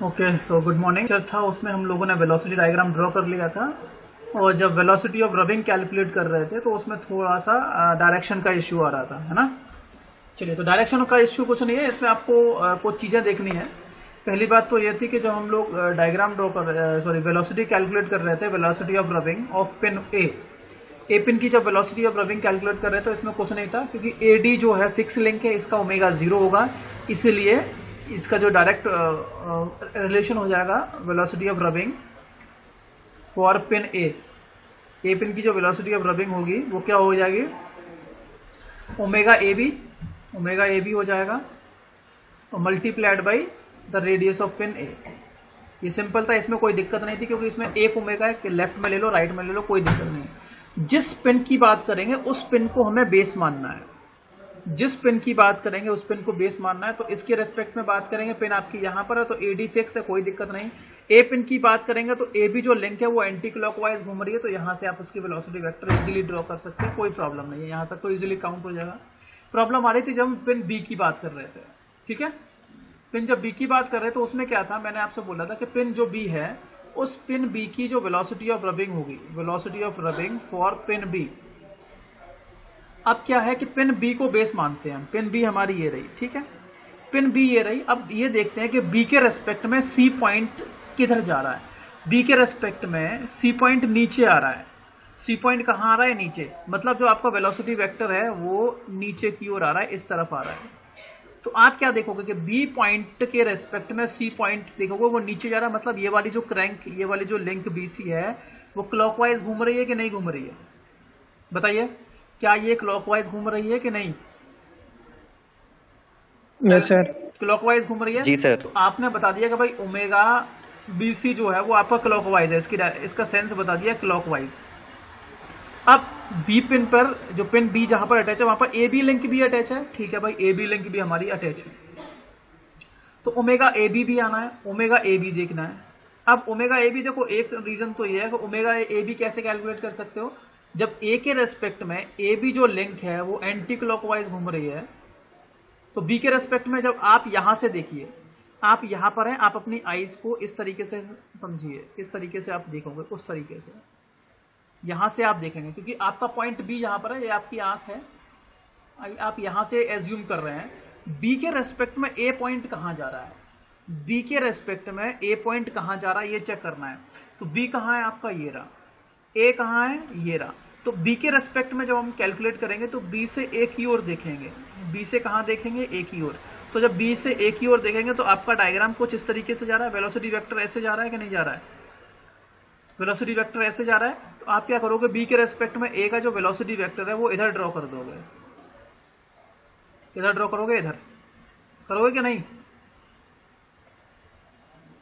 Okay, so good morning. था उसमें हम लोगों ने वेलोसिटी डायग्राम ड्रॉ कर लिया था, और जब वेलोसिटी ऑफ रबिंग कैलकुलेट कर रहे थे तो उसमें थोड़ा सा डायरेक्शन का इश्यू आ रहा था, है ना। चलिए, तो डायरेक्शन का इश्यू कुछ नहीं है, इसमें आपको कुछ चीज़ें देखनी है। पहली बात तो ये थी कि जब हम लोग डायग्राम ड्रॉ कर वेलोसिटी कैलकुलेट कर रहे थे, velocity of rubbing of pin A pin की जब वेलोसिटी ऑफ रबिंग कैलकुलेट कर रहे थे तो इसमें कुछ नहीं था, क्योंकि एडी जो है फिक्स लिंक है, इसका ओमेगा 0 होगा, इसीलिए इसका जो डायरेक्ट रिलेशन हो जाएगा velocity of rubbing for pin A pin की जो वेलोसिटी ऑफ रबिंग होगी वो क्या हो जाएगी, ओमेगा ए बी हो जाएगा, और multiplied by the radius of pin A. ये सिंपल था, इसमें कोई दिक्कत नहीं थी, क्योंकि इसमें एक ओमेगा है कि लेफ्ट में ले लो राइट में ले लो, कोई दिक्कत नहीं है। जिस पिन की बात करेंगे उस पिन को हमें बेस मानना है, जिस पिन की बात करेंगे उस पिन को बेस मानना है। तो इसके रेस्पेक्ट में बात करेंगे, पिन आपकी यहां पर है तो एडी फिक्स है, कोई दिक्कत नहीं। ए पिन की बात करेंगे तो ए बी जो लिंक है वो एंटी क्लॉकवाइज घूम रही है, तो यहां से आप उसकी वेलोसिटी वेक्टर इजीली ड्रॉ कर सकते हैं, कोई प्रॉब्लम नहीं है, यहां तक तो इजीली काउंट हो जाएगा। प्रॉब्लम आ रही थी जब हम पिन बी की बात कर रहे थे, ठीक है। पिन जब बी की बात कर रहे थे तो उसमें क्या था, मैंने आपसे बोला था कि पिन जो बी है उस पिन बी की जो वेलोसिटी ऑफ रबिंग होगी, velocity of rubbing for pin B. अब क्या है कि पिन बी को बेस मानते हैं हम, पिन बी हमारी ये रही, ठीक है, पिन बी ये रही। अब ये देखते हैं कि बी के रेस्पेक्ट में सी पॉइंट किधर जा रहा है। बी के रेस्पेक्ट में सी पॉइंट नीचे आ रहा है। सी पॉइंट कहाँ आ रहा है, नीचे, मतलब जो आपका वेलोसिटी वेक्टर है वो नीचे की ओर आ रहा है, इस तरफ आ रहा है। तो आप क्या देखोगे कि बी पॉइंट के रेस्पेक्ट में सी पॉइंट देखोगे वो नीचे जा रहा है, मतलब ये वाली जो क्रैंक, ये वाली जो लिंक बीसी है वो क्लॉकवाइज घूम रही है कि नहीं घूम रही है, बताइए। क्या ये क्लॉकवाइज घूम रही है कि नहीं? Yes sir. क्लॉकवाइज घूम रही है जी सर। तो आपने बता दिया कि भाई ओमेगा बीसी जो है वो आपका क्लॉकवाइज है, इसका सेंस बता दिया क्लॉकवाइज। अब बी पिन पर, जो पिन बी जहां पर अटैच है वहां पर ए बी लिंक भी अटैच है, ठीक है भाई, ए बी लिंक भी हमारी अटैच है, तो ओमेगा ए बी भी आना है, ओमेगा ए बी देखना है। अब ओमेगा ए बी देखो, एक रीजन तो ये है कि ओमेगा ए बी कैसे कैलकुलेट कर सकते हो, जब ए के रेस्पेक्ट में ए बी जो लिंक है वो एंटी क्लॉकवाइज घूम रही है, तो बी के रेस्पेक्ट में जब आप यहां से देखिए, आप यहां पर हैं, आप अपनी आईज को इस तरीके से समझिए, इस तरीके से आप देखोगे, उस तरीके से यहां से आप देखेंगे, क्योंकि आपका पॉइंट बी यहां पर है, ये आपकी आंख है, आप यहां से एज्यूम कर रहे हैं बी के रेस्पेक्ट में ए पॉइंट कहां जा रहा है, बी के रेस्पेक्ट में ए पॉइंट कहां जा रहा है ये चेक करना है। तो बी कहां है आपका, ये रहा, ए कहां है, ये रहा। तो बी के रेस्पेक्ट में जब हम कैलकुलेट करेंगे तो बी से ए की ओर देखेंगे, बी से कहां देखेंगे, ए की ओर। तो जब बी से ए की ओर देखेंगे तो आपका डायग्राम कुछ इस तरीके से जा रहा है, वेलोसिटी वेक्टर ऐसे जा रहा है कि नहीं जा रहा है, वेलोसिटी वेक्टर ऐसे जा रहा है। तो आप क्या करोगे, बी के रेस्पेक्ट में ए का जो वेलोसिटी वेक्टर है वो इधर ड्रॉ कर दोगे, इधर ड्रॉ करोगे, इधर करोगे कि नहीं।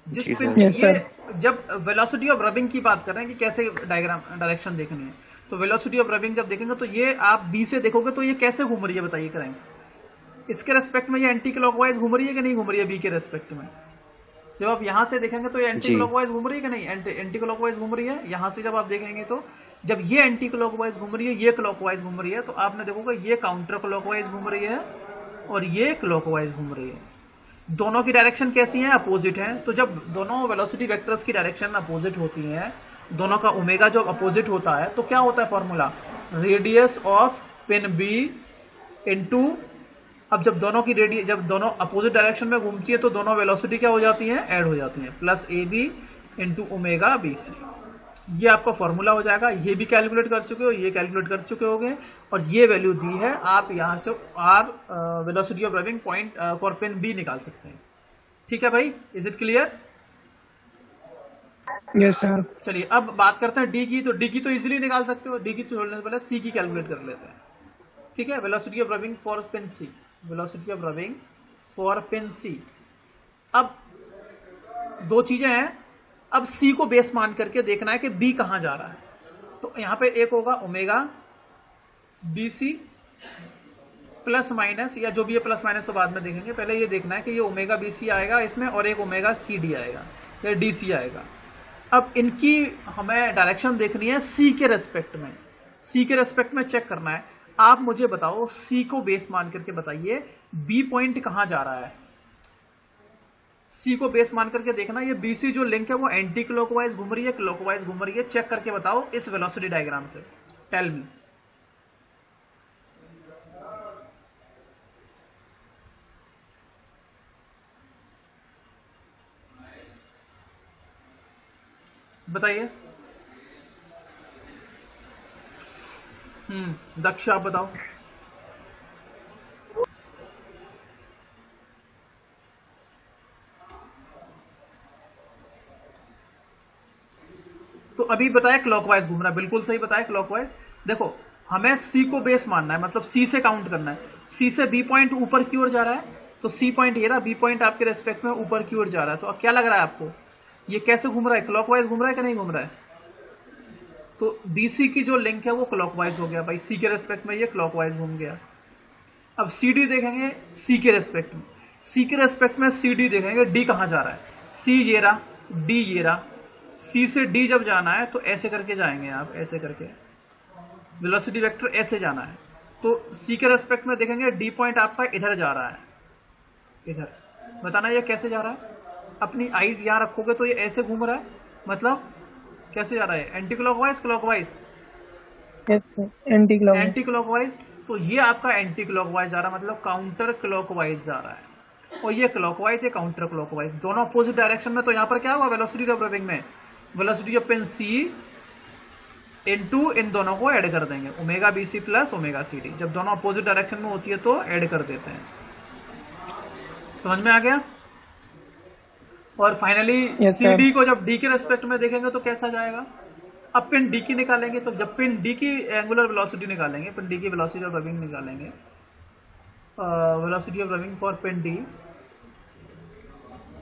जिस पिन ये जब वेलोसिटी ऑफ रबिंग की बात कर रहे हैं कि कैसे डायरेक्शन देखनी है, तो वेलोसिटी ऑफ रबिंग जब देखेंगे तो ये आप बी से देखोगे तो ये कैसे घूम रही है, बताइए करेंगे, इसके रेस्पेक्ट में ये एंटी क्लॉकवाइज घूम रही है कि नहीं घूम रही है, बी के रेस्पेक्ट में। जब आप यहां से देखेंगे तो ये एंटी क्लॉकवाइज घूम रही है कि नहीं, एंटी क्लॉकवाइज घूम रही है। यहां से जब आप देखेंगे तो जब ये एंटी क्लॉकवाइज घूम रही है, ये क्लॉकवाइज घूम रही है, तो आपने देखोगे ये काउंटर क्लॉकवाइज घूम रही है और ये क्लॉकवाइज घूम रही है। दोनों की डायरेक्शन कैसी है, अपोजिट है। तो जब दोनों वेलोसिटी वेक्टर्स की डायरेक्शन अपोजिट होती है, दोनों का ओमेगा जब अपोजिट होता है तो क्या होता है formula, radius of pin B into, अब जब दोनों की रेडियस, जब दोनों अपोजिट डायरेक्शन में घूमती है तो दोनों वेलोसिटी क्या हो जाती है, ऐड हो जाती है, plus A B into omega B C. ये आपका फॉर्मूला हो जाएगा, ये भी कैलकुलेट कर चुके हो, ये कैलकुलेट कर चुके होगे, और ये वैल्यू दी है, आप यहां से R velocity of rubbing point for pin B निकाल सकते हैं, ठीक है भाई, is it clear? Yes sir. चलिए अब बात करते हैं डी की, तो डी की तो इजीली निकाल सकते हो, डी की छोड़ने से पहले सी की कैलकुलेट कर लेते हैं, ठीक है। Velocity of rubbing for pin C, velocity of rubbing for pin C. अब दो चीजें हैं, अब सी को बेस मान करके देखना है कि बी कहां जा रहा है। तो यहां पे एक होगा omega B C plus minus, या जो भी है प्लस माइनस तो बाद में देखेंगे, पहले ये देखना है कि ये ओमेगा बी सी आएगा इसमें और एक ओमेगा सी डी आएगा या डी सी आएगा। अब इनकी हमें डायरेक्शन देखनी है सी के रेस्पेक्ट में, सी के रेस्पेक्ट में चेक करना है। आप मुझे बताओ, सी को बेस मान करके बताइए बी पॉइंट कहां जा रहा है, सी को बेस मान करके देखना, ये बीसी जो लिंक है वो एंटी क्लॉकवाइज घूम रही है, क्लॉकवाइज घूम रही है, चेक करके बताओ इस वेलोसिटी डायग्राम से, टेल मी। बताइए। दक्ष आप बताओ। तो अभी बताया क्लॉकवाइज घूम रहा है, बिल्कुल सही बताया क्लॉकवाइज। देखो हमें सी को बेस मानना है, मतलब सी से काउंट करना है, सी से बी पॉइंट ऊपर की ओर जा रहा है, तो सी पॉइंट ये रहा, बी पॉइंट आपके रेस्पेक्ट में ऊपर की ओर जा रहा है। तो अब क्या लग रहा है आपको, ये कैसे घूम रहा है, क्लॉकवाइज घूम रहा है कि नहीं घूम रहा है? तो बीसी की जो लिंक है वो क्लॉकवाइज हो गया भाई, सी के रेस्पेक्ट में ये क्लॉकवाइज घूम गया। अब सी डी देखेंगे सी के रेस्पेक्ट में, सी के रेस्पेक्ट में सी डी देखेंगे, डी कहाँ जा रहा है, सी ये रहा, डी ये रहा, सी से डी जब जाना है तो ऐसे करके जाएंगे आप, ऐसे करके वेलोसिटी वेक्टर ऐसे जाना है। तो सी के रेस्पेक्ट में देखेंगे डी पॉइंट आपका इधर जा रहा है, इधर। बताना ये कैसे जा रहा है, अपनी आईज यहाँ रखोगे तो ये ऐसे घूम रहा है, मतलब कैसे जा रहा है, anti clockwise clockwise? Yes anti clockwise. Anti clockwise. तो ये आपका एंटी क्लॉकवाइज जा रहा है, मतलब काउंटर क्लॉकवाइज जा रहा है, और ये क्लॉकवाइज है काउंटर क्लॉकवाइज, दोनों अपोजिट डायरेक्शन में। तो यहाँ पर क्या हुआ वेलोसिटी ऑफ रबिंग में, velocity of pin C into इन दोनों को ऐड कर देंगे, omega B C plus omega C D. जब दोनों अपोजिट डायरेक्शन में होती है तो ऐड कर देते हैं। समझ में आ गया? और फाइनली सी डी को जब डी के रेस्पेक्ट में देखेंगे तो कैसा जाएगा। अब पिन डी की निकालेंगे, तो जब पिन डी की एंगुलर वेलोसिटी निकालेंगे, पिन डी की वेलोसिटी ऑफ रबिंग निकालेंगे, velocity of rubbing for pin D,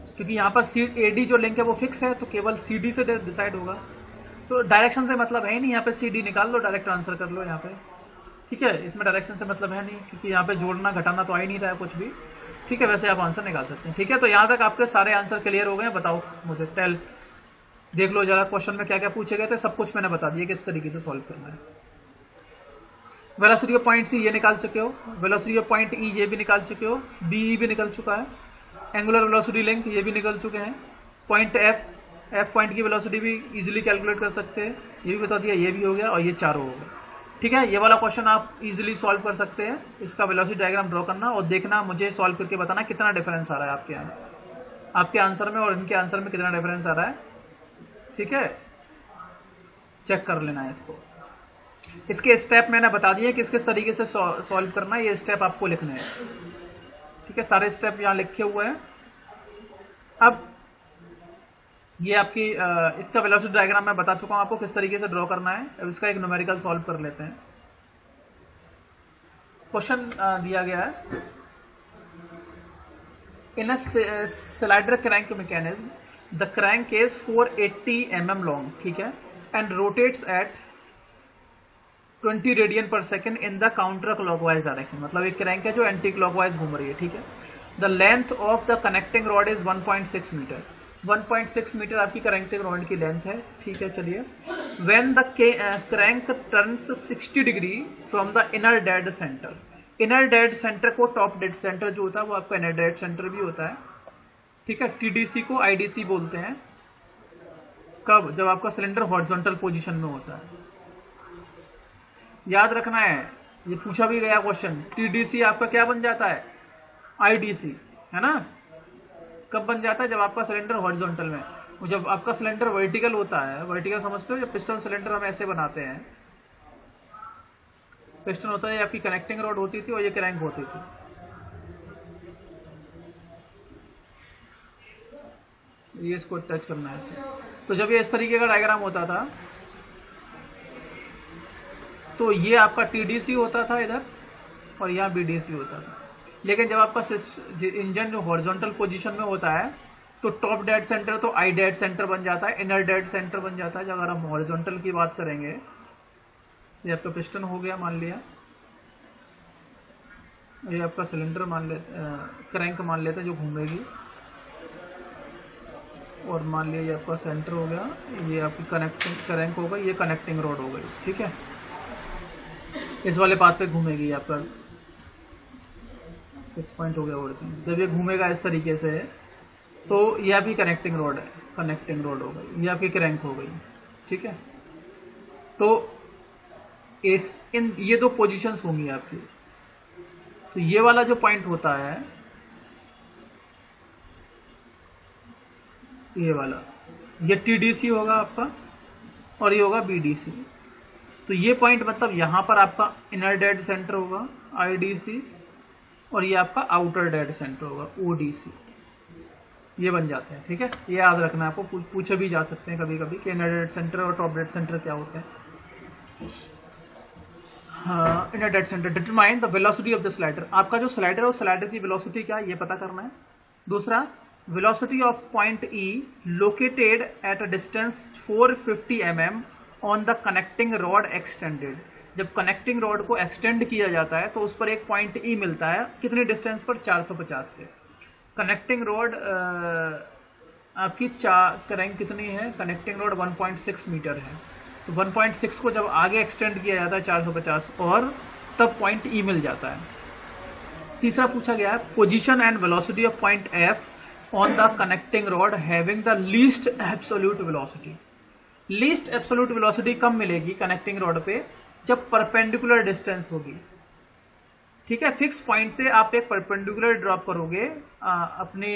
क्योंकि यहाँ पर सी ए डी जो लिंक है वो फिक्स है, तो केवल सी डी से डिसाइड होगा। तो डायरेक्शन से मतलब है ही नहीं, यहाँ पे सी डी निकाल लो, डायरेक्ट आंसर कर लो यहाँ पे, ठीक है। इसमें डायरेक्शन से मतलब है नहीं, क्योंकि यहाँ पे जोड़ना घटाना तो आ ही नहीं रहा है कुछ भी, ठीक है। वैसे आप आंसर निकाल सकते हैं, ठीक है। तो यहाँ तक आपके सारे आंसर क्लियर हो गए। बताओ मुझे, टेल, देख लो जरा क्वेश्चन में क्या क्या पूछे गए थे, सब कुछ मैंने बता दिया किस तरीके से सॉल्व करना है। वेलोसिटी ऑफ पॉइंट सी ये निकाल चुके हो, वेलोसिटी ऑफ पॉइंट ई ये भी निकाल चुके हो, बी भी निकल चुका है, एंगुलर वेलोसिटी लिंक ये भी निकल चुके हैं, पॉइंट एफ पॉइंट की वेलोसिटी भी इजीली कैलकुलेट कर सकते हैं, ये भी बता दिया, ये भी हो गया, और ये चारों हो गए, ठीक है। ये वाला क्वेश्चन आप इजीली सॉल्व कर सकते हैं। इसका वेलोसिटी डायग्राम ड्रॉ करना और देखना, मुझे सॉल्व करके बताना कितना डिफरेंस आ रहा है आपके यहाँ, आपके आंसर में और इनके आंसर में कितना डिफरेंस आ रहा है, ठीक है। चेक कर लेना है इसको। इसके स्टेप मैंने बता दिए कि किस तरीके से सॉल्व करना है, ये स्टेप आपको लिखने हैं, ठीक है। सारे स्टेप यहाँ लिखे हुए हैं। अब ये आपकी इसका वेलोसिटी डायग्राम मैं बता चुका हूं आपको किस तरीके से ड्रॉ करना है। अब इसका एक न्यूमेरिकल सॉल्व कर लेते हैं। क्वेश्चन दिया गया है, in a slider crank mechanism the crank is 480 mm long, ठीक है, and rotates at 20 radian per second in the counter clockwise direction. मतलब एक क्रैंक है जो एंटी क्लॉकवाइज घूम रही है, ठीक है। The length of the connecting rod is 1.6 metre, 1.6 metre आपकी कनेक्टिंग रॉड की लेंथ है, ठीक है। चलिए, when the crank turns 60 degree from the inner dead centre, inner dead centre को टॉप डेड सेंटर जो होता है वो आपका इनर डेड सेंटर भी होता है, ठीक है। टीडीसी को आईडीसी बोलते हैं। कब? जब आपका सिलेंडर हॉरिजॉन्टल पोजीशन में होता है। याद रखना है, ये पूछा भी गया क्वेश्चन, टीडीसी आपका क्या बन जाता है, आईडीसी, है ना। कब बन जाता है? जब आपका सिलेंडर हॉरिजॉन्टल में, जब आपका सिलेंडर वर्टिकल होता है, वर्टिकल समझते हो, जब पिस्टन सिलेंडर हम ऐसे बनाते हैं, पिस्टन होता है, आपकी कनेक्टिंग रॉड होती थी और ये क्रैंक होती थी, ये इसको टच करना है ऐसे। तो जब ये इस तरीके का डायग्राम होता था तो ये आपका टीडीसी होता था इधर, और यहाँ बीडीसी होता था। लेकिन जब आपका इंजन जो हॉरिजॉन्टल पोजीशन में होता है तो टॉप डेड सेंटर तो आई डेड सेंटर बन जाता है, इनर डेड सेंटर बन जाता है। अगर हम हॉरिजॉन्टल की बात करेंगे, ये आपका पिस्टन हो गया मान लिया, ये आपका सिलेंडर मान लेते, क्रैंक मान लेते हैं जो घूमेगी, और मान लिया ये आपका सेंटर हो गया, ये आपकी कनेक्टिंग क्रैंक हो गई, ये कनेक्टिंग रोड हो गई, ठीक है। इस वाले पाथ पे घूमेगी आपका 6 पॉइंट हो गया ओरिजिन। जब ये घूमेगा इस तरीके से तो ये आपकी कनेक्टिंग रोड है, कनेक्टिंग रोड हो गई, ये आपकी क्रैंक हो गई, ठीक है। तो ये दो पोजीशंस होंगी आपकी। तो ये वाला जो पॉइंट होता है, ये वाला, ये TDC होगा आपका और ये होगा BDC। तो ये पॉइंट मतलब यहां पर आपका इनर डेड सेंटर होगा IDC और ये आपका आउटर डेड सेंटर होगा ODC। ये बन जाते हैं, ठीक है। ये याद रखना है आपको, पूछे भी जा सकते हैं कभी कभी कि इनर डेड सेंटर और टॉप डेड सेंटर क्या होते हैं। हाँ, inner dead centre determine the velocity of the slider. आपका जो स्लाइडर है उस स्लाइडर की वेलोसिटी क्या है ये पता करना है। दूसरा, velocity of point E located at a distance 450 mm on the connecting rod extended. जब कनेक्टिंग रॉड को एक्सटेंड किया जाता है तो उस पर एक पॉइंट E मिलता है, कितनी डिस्टेंस पर, 450 पे। कनेक्टिंग रॉड आपकी क्रैंक कितनी है, कनेक्टिंग रॉड 1.6 मीटर है। तो 1.6 को जब आगे एक्सटेंड किया जाता है 450 और तब पॉइंट E मिल जाता है। तीसरा पूछा गया है position and velocity of point F on the connecting rod having the least absolute velocity. Least absolute velocity कब मिलेगी कनेक्टिंग रॉड पे, जब परपेंडिकुलर डिस्टेंस होगी, ठीक है। फिक्स पॉइंट से आप एक परपेंडिकुलर ड्रॉप करोगे अपने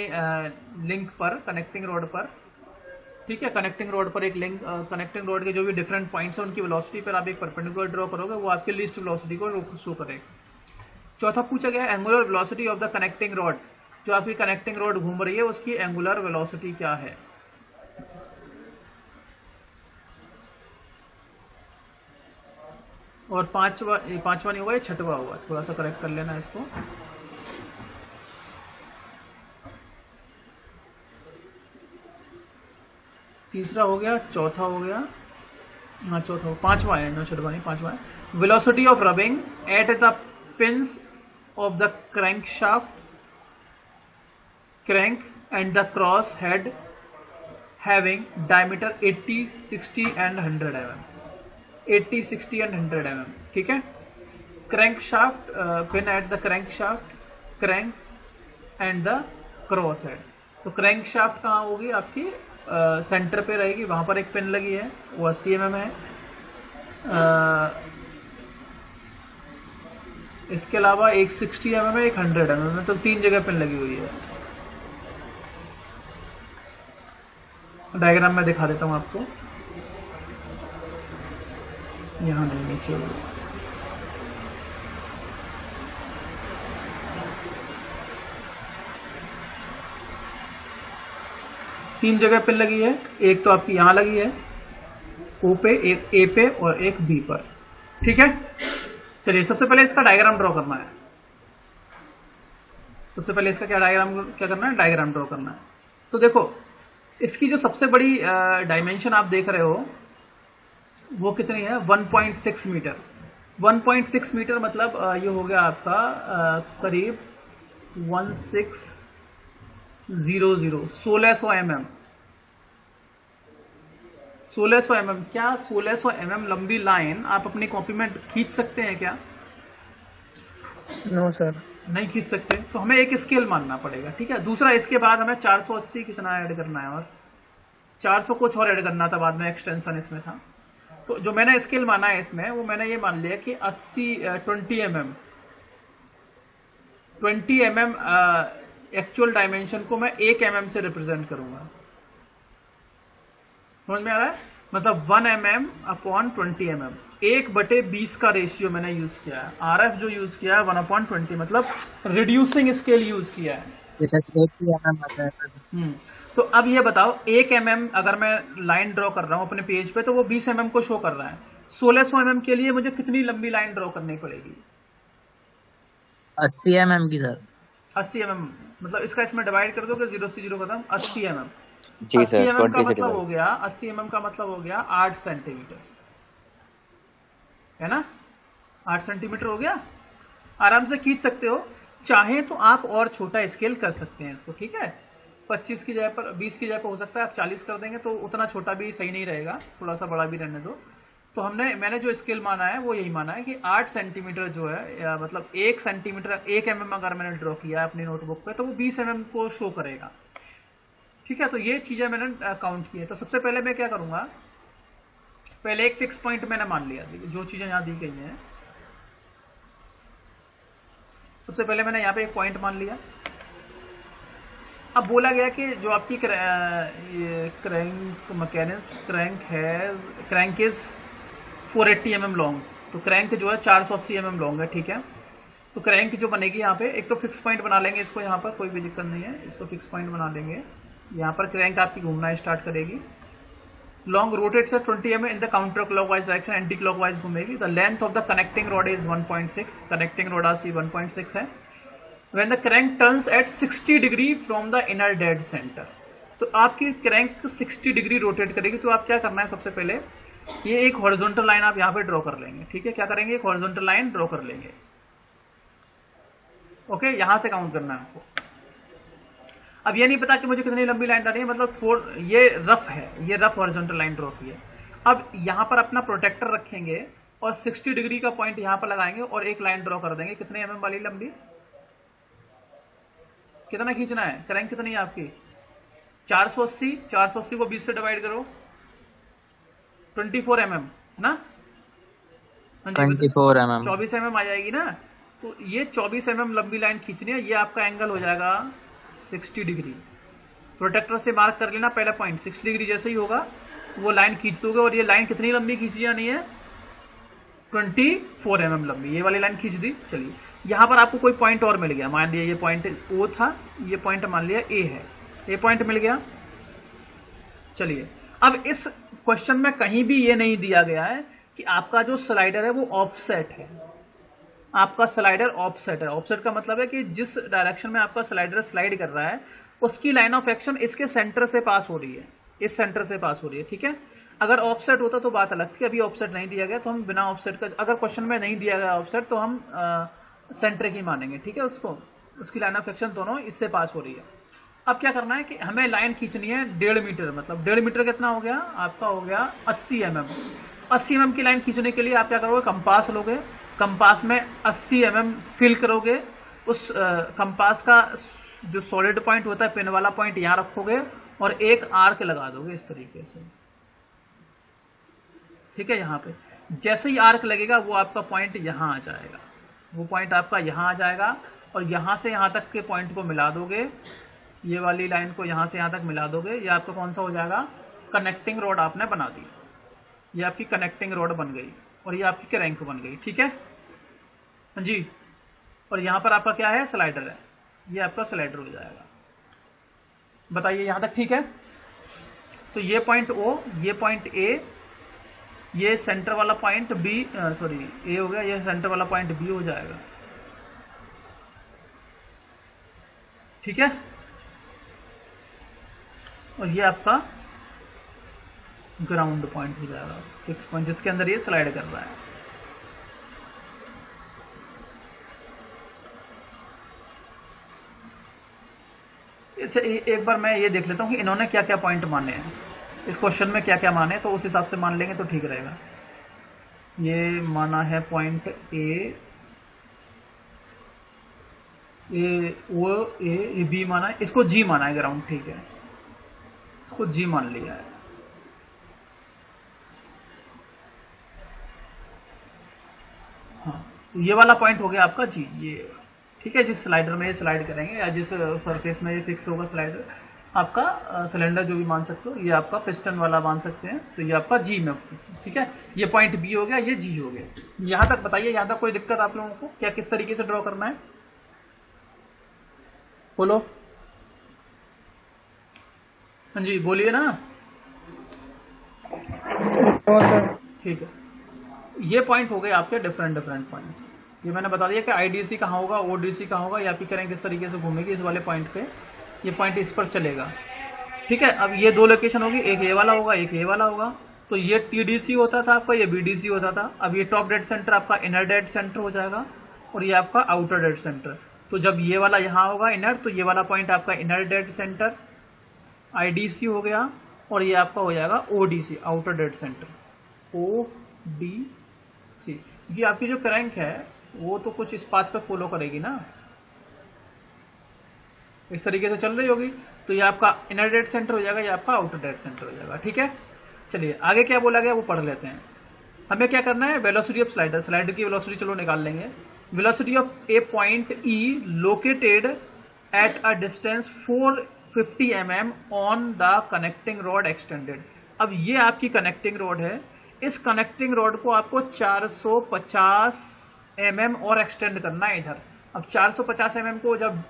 लिंक पर, कनेक्टिंग रॉड पर, ठीक है। कनेक्टिंग रोड पर एक लिंक, कनेक्टिंग रोड के जो भी डिफरेंट पॉइंट्स हैं उनकी वेलोसिटी पर आप एक परपेंडिकुलर ड्रॉ करोगे, वो आपकी लीस्ट वेलोसिटी को शो करेगा। चौथा पूछा गया angular velocity of the connecting rod. जो आपकी कनेक्टिंग रॉड घूम रही है उसकी एंगुलर वेलोसिटी क्या है। और पांचवा नहीं हुआ, ये छठवा हुआ, थोड़ा सा करेक्ट कर लेना इसको। तीसरा हो गया, चौथा हो गया, हाँ चौथा, पांचवा है ना, छठवा नहीं, पांचवा है। Velocity of rubbing at the pins of the crank shaft, crank and the cross head having diameter 80, 60 and 100 mm। 80, 60 and 100 mm, ठीक है। Crank shaft, pin at the crank shaft, crank and the cross head. तो crank shaft कहाँ होगी आपकी, centre पे रहेगी, वहां पर एक पिन लगी है, वो 80 mm है। इसके अलावा एक 60 mm है, एक 100 mm है, तो 3 जगह पिन लगी हुई है। डायग्राम में दिखा देता हूं आपको, यहां नहीं, नीचे होगी। तीन जगह पिन लगी है, एक तो आपकी यहां लगी है O पे, एक A पे और एक B पर, ठीक है। चलिए सबसे पहले इसका डायग्राम ड्रॉ करना है। सबसे पहले इसका क्या करना है, डायग्राम ड्रॉ करना है। तो देखो इसकी जो सबसे बड़ी डायमेंशन आप देख रहे हो वो कितनी है, 1.6 मीटर। 1.6 मीटर मतलब ये हो गया आपका करीब 1600 mm। 1600 mm, क्या 1600 mm लंबी लाइन आप अपनी कॉपी में खींच सकते हैं क्या? नो सर, नहीं खींच सकते, तो हमें एक स्केल मानना पड़ेगा, ठीक है। दूसरा, इसके बाद हमें 480 कितना ऐड करना है, और 400 कुछ और ऐड करना था, बाद में एक्सटेंशन इसमें था। तो जो मैंने स्केल माना है इसमें, वो मैंने ये मान लिया कि 20 mm एक्चुअल डायमेंशन को मैं 1 mm से रिप्रेजेंट करूंगा। समझ में आ रहा है, मतलब 1 mm अपॉन 20 mm, 1/20 का रेशियो मैंने यूज किया है। RF जो यूज किया है 1/20, मतलब रिड्यूसिंग स्केल यूज किया है। तो अब ये बताओ 1 mm अगर मैं लाइन ड्रॉ कर रहा हूं अपने पेज पे, तो वो 20 mm को शो कर रहा है। 1600 mm के लिए मुझे कितनी लंबी लाइन ड्रॉ करनी पड़ेगी? 80 mm की सर। 80 mm, मतलब इसका इसमें डिवाइड कर दोगे, 0 से 0 खत्म, 80 mm। जी सर, 80 mm का मतलब हो गया, 80 mm का मतलब हो गया 8 सेंटीमीटर, है ना। 8 सेंटीमीटर हो गया, आराम से खींच सकते हो। चाहे तो आप और छोटा स्केल कर सकते हैं इसको, ठीक है। 25 की जगह पर, 20 की जगह पर हो सकता है आप 40 कर देंगे, तो उतना छोटा भी सही नहीं रहेगा, थोड़ा सा बड़ा भी रहने दो। तो मैंने जो स्केल माना है वो यही माना है कि 8 सेंटीमीटर जो है, मतलब 1 सेंटीमीटर 1 mm अगर मैंने ड्रॉ किया है अपनी नोटबुक पे, तो वो 20 mm को शो करेगा। ठीक है, तो ये चीजें मैंने काउंट की है। तो सबसे पहले मैं क्या करूंगा, पहले एक फिक्स पॉइंट मैंने मान लिया, जो चीजें यहाँ दी गई हैं। सबसे पहले मैंने यहाँ पे एक पॉइंट मान लिया। अब बोला गया कि जो आपकी crank mechanism crank is 480 mm long, तो क्रैंक जो है 480 mm लॉन्ग है, ठीक है। तो क्रैंक जो बनेगी यहाँ पे, एक तो फिक्स पॉइंट बना लेंगे इसको, यहाँ पर कोई भी दिक्कत नहीं है, इसको फिक्स पॉइंट बना लेंगे। यहाँ पर क्रैंक आपकी घूमना स्टार्ट करेगी। Long rotates at 20 mm in the counter clockwise direction, anti clockwise घूमेगी। The length of the connecting rod is 1.6, connecting rod RC 1.6 है। When the crank turns at 60 degree from the inner dead center, तो आपकी crank 60 degree rotate करेगी। तो आप क्या करना है, सबसे पहले ये एक हॉरिजॉन्टल लाइन आप यहाँ पे ड्रॉ कर लेंगे, ठीक है। क्या करेंगे, एक हॉरिजॉन्टल लाइन ड्रॉ कर लेंगे, ओके। यहां से काउंट करना है आपको। अब ये नहीं पता कि मुझे कितनी लंबी लाइन डालनी है, मतलब ये रफ है, ये रफ हॉरिजॉन्टल लाइन ड्रॉ की है। अब यहां पर अपना प्रोटेक्टर रखेंगे और 60 डिग्री का पॉइंट यहां पर लगाएंगे और एक लाइन ड्रॉ कर देंगे। कितने mm वाली लंबी, कितना खींचना है, क्रैंक कितनी है आपकी 480, 480 को 20 से डिवाइड करो, 24 mm है ना, 24 mm, 24 mm आ जाएगी ना। तो ये 24 mm लंबी लाइन खींचनी है। ये आपका एंगल हो जाएगा 60 डिग्री। प्रोटेक्टर से मार्क कर लेना पहला पॉइंट, 60 डिग्री जैसे ही होगा वो लाइन खींच दोगे। और ये लाइन कितनी लंबी खींची जानी है, 24 mm लंबी, ये वाली लाइन खींच दी। चलिए, यहां पर आपको कोई पॉइंट और मिल गया, मान लिया ये पॉइंट O था, ये पॉइंट मान लिया A है, ये पॉइंट मिल गया। चलिए, अब इस क्वेश्चन में कहीं भी ये नहीं दिया गया है कि आपका जो स्लाइडर है वो ऑफसेट है। आपका स्लाइडर ऑफसेट है। ऑफसेट का मतलब है कि जिस डायरेक्शन में आपका स्लाइडर स्लाइड कर रहा है उसकी लाइन ऑफ एक्शन इसके सेंटर से पास हो रही है, इस सेंटर से पास हो रही है, ठीक है। अगर ऑफसेट होता तो बात अलग थी, अभी ऑफसेट नहीं दिया गया तो हम बिना ऑफसेट का, अगर क्वेश्चन में नहीं दिया गया ऑफसेट तो हम सेंटर की मानेंगे, ठीक है। उसको, उसकी लाइन ऑफ एक्शन दोनों इससे पास हो रही है। अब क्या करना है कि हमें लाइन खींचनी है 1.5 मीटर, मतलब 1.5 मीटर कितना हो गया आपका, हो गया 80 mm। 80 mm की लाइन खींचने के लिए आप क्या करोगे, कंपास लोगे, कंपास में 80 mm फिल करोगे। उस कंपास का जो सॉलिड पॉइंट होता है, पिन वाला पॉइंट यहाँ रखोगे और एक आर्क लगा दोगे इस तरीके से, ठीक है। यहाँ पे जैसे ही आर्क लगेगा वो आपका पॉइंट यहाँ आ जाएगा, वो पॉइंट आपका यहाँ आ जाएगा। और यहाँ से यहाँ तक के पॉइंट को मिला दोगे, ये वाली लाइन को यहाँ से यहाँ तक मिला दोगे। ये आपका कौन सा हो जाएगा, कनेक्टिंग रोड आपने बना दी। ये आपकी कनेक्टिंग रोड बन गई और ये आपकी क्रैंक बन गई, ठीक है हाँ जी। और यहाँ पर आपका क्या है, स्लाइडर है, ये आपका स्लाइडर हो जाएगा। बताइए यहाँ तक ठीक है। तो ये पॉइंट O, ये पॉइंट A, ये सेंटर वाला पॉइंट B, सॉरी A हो गया, ये सेंटर वाला पॉइंट B हो जाएगा, ठीक है। और ये आपका ग्राउंड पॉइंट हो जाएगा, फिक्स पॉइंट जिसके अंदर ये स्लाइड कर रहा है। एक बार मैं ये देख लेता हूँ कि इन्होंने क्या क्या पॉइंट माने हैं, इस क्वेश्चन में क्या क्या माने, तो उस हिसाब से मान लेंगे तो ठीक रहेगा। ये माना है पॉइंट A, ये B माना है, इसको G माना है ग्राउंड, ठीक है, इसको G मान लिया है। हाँ, ये वाला पॉइंट हो गया आपका G, ये ठीक है। जिस स्लाइडर में ये स्लाइड करेंगे या जिस सरफेस में ये फिक्स होगा स्लाइडर, आपका सिलेंडर जो भी मान सकते हो, ये आपका पिस्टन वाला मान सकते हैं, तो ये आपका G में, ठीक है। ये पॉइंट B हो गया, ये G हो गया। यहां तक बताइए, यहां तक कोई दिक्कत आप लोगों को, क्या किस तरीके से ड्रॉ करना है, बोलो हाँ जी, बोलिए ना। ठीक है, ये पॉइंट हो गए आपके डिफरेंट पॉइंट्स। ये मैंने बता दिया कि IDC कहाँ होगा, ODC कहाँ होगा, या आपकी करेंट किस तरीके से घूमेगी, इस वाले पॉइंट पे ये पॉइंट इस पर चलेगा, ठीक है। अब ये दो लोकेशन होगी, एक ये वाला होगा, एक ये वाला होगा। तो ये TDC होता था आपका, ये BDC होता था। अब ये टॉप डेड सेंटर आपका इनर डेड सेंटर हो जाएगा और ये आपका आउटर डेड सेंटर। तो जब ये वाला यहाँ होगा इनर, तो ये वाला पॉइंट आपका इनर डेड सेंटर IDC हो गया, और ये आपका हो जाएगा ODC, outer dead centre, ODC। ये आपकी जो क्रैंक है वो तो कुछ इस पाथ पे फॉलो करेगी ना, इस तरीके से चल रही होगी। तो ये आपका इनर डेड सेंटर हो जाएगा, ये आपका आउटर डेड सेंटर हो जाएगा। ठीक है, चलिए आगे क्या बोला गया वो पढ़ लेते हैं। हमें क्या करना है, वेलोसिटी ऑफ स्लाइडर, स्लाइडर की वेलोसिटी चलो निकाल लेंगे। Velocity of A point E located at a distance 450 mm on the connecting rod extended. अब ये आपकी कनेक्टिंग रॉड है, इस कनेक्टिंग रॉड को आपको 450 mm और एक्सटेंड करना है इधर। अब 450 mm को जब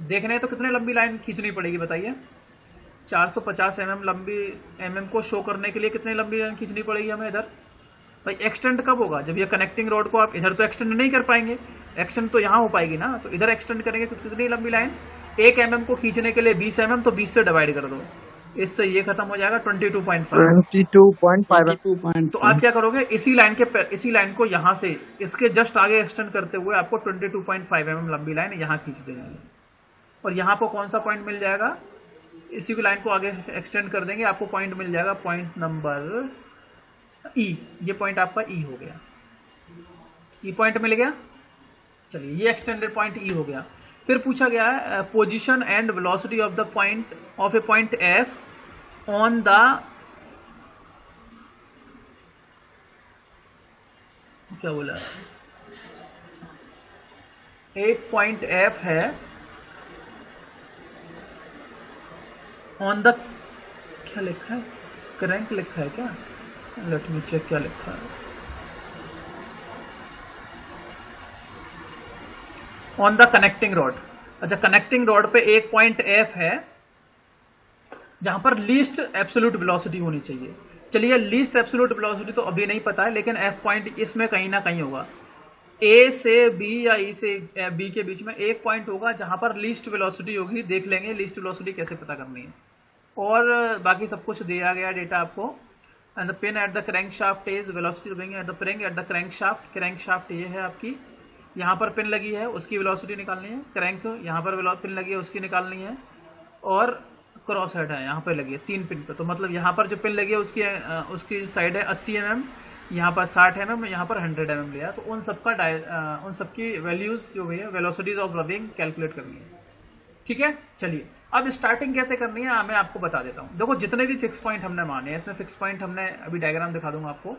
देखने हैं तो कितने लंबी लाइन खींचनी पड़ेगी बताइए। 450 mm को शो करने के लिए कितनी लंबी लाइन खींचनी पड़ेगी हमें इधर। भाई एक्सटेंड कब होगा, जब ये कनेक्टिंग रोड को आप इधर तो एक्सटेंड नहीं कर पाएंगे, एक्सटेंड तो यहाँ हो पाएगी ना, तो इधर एक्सटेंड करेंगे तो कितनी लंबी लाइन, 1 mm को खींचने के लिए 20 mm, तो 20 से डिवाइड कर दो, इससे ये खत्म हो जाएगा 22.5। तो आप क्या करोगे, इसी लाइन को यहाँ से इसके जस्ट आगे एक्सटेंड करते हुए आपको 22.5 mm लंबी लाइन यहाँ खींच देंगे। और यहाँ पर कौन सा पॉइंट मिल जाएगा, इसी की लाइन को आगे एक्सटेंड कर देंगे, आपको पॉइंट मिल जाएगा पॉइंट नंबर ई। ये पॉइंट आपका ई हो गया, ई पॉइंट मिल गया। चलिए ये एक्सटेंडेड पॉइंट ई हो गया। फिर पूछा गया है position and velocity of the point of A point F on the, क्या बोला, एक पॉइंट एफ है ऑन द, क्या लिखा है, क्रैंक लिखा है क्या, लेट मी चेक क्या लिखा है, ऑन द कनेक्टिंग रॉड। अच्छा, कनेक्टिंग रॉड पे एक पॉइंट एफ है जहां पर लीस्ट एब्सोल्यूट वेलोसिटी होनी चाहिए। चलिए लीस्ट एब्सोल्यूट वेलोसिटी तो अभी नहीं पता है, लेकिन एफ पॉइंट इसमें कहीं ना कहीं होगा, ए से बी या ई से बी के बीच में एक पॉइंट होगा जहां पर लीस्ट वेलोसिटी होगी। देख लेंगे लीस्ट वेलोसिटी कैसे पता करनी है, और बाकी सब कुछ दिया गया डेटा आपको। And the pin at the crank shaft is velocity ring at the pin at the crank shaft. Crank shaft ये है आपकी, यहाँ पर पिन लगी है उसकी वेलोसिटी निकालनी है, क्रैंक यहाँ पर पिन लगी है उसकी निकालनी है, और क्रॉस हेड है यहाँ पर लगी है 3 पिन पे। तो मतलब यहाँ पर जो पिन लगी है उसकी साइड है 80 mm, यहाँ पर 60 mm, यहाँ पर 100 mm लिया। तो उन सबकी वैल्यूज जो भी है वेलोसिटीज ऑफ रबिंग कैलकुलेट करनी है। ठीक है, चलिए अब स्टार्टिंग कैसे करनी है मैं आपको बता देता हूँ। देखो जितने भी फिक्स पॉइंट हमने माने, इसमें फिक्स पॉइंट हमने अभी डायग्राम दिखा दूंगा आपको।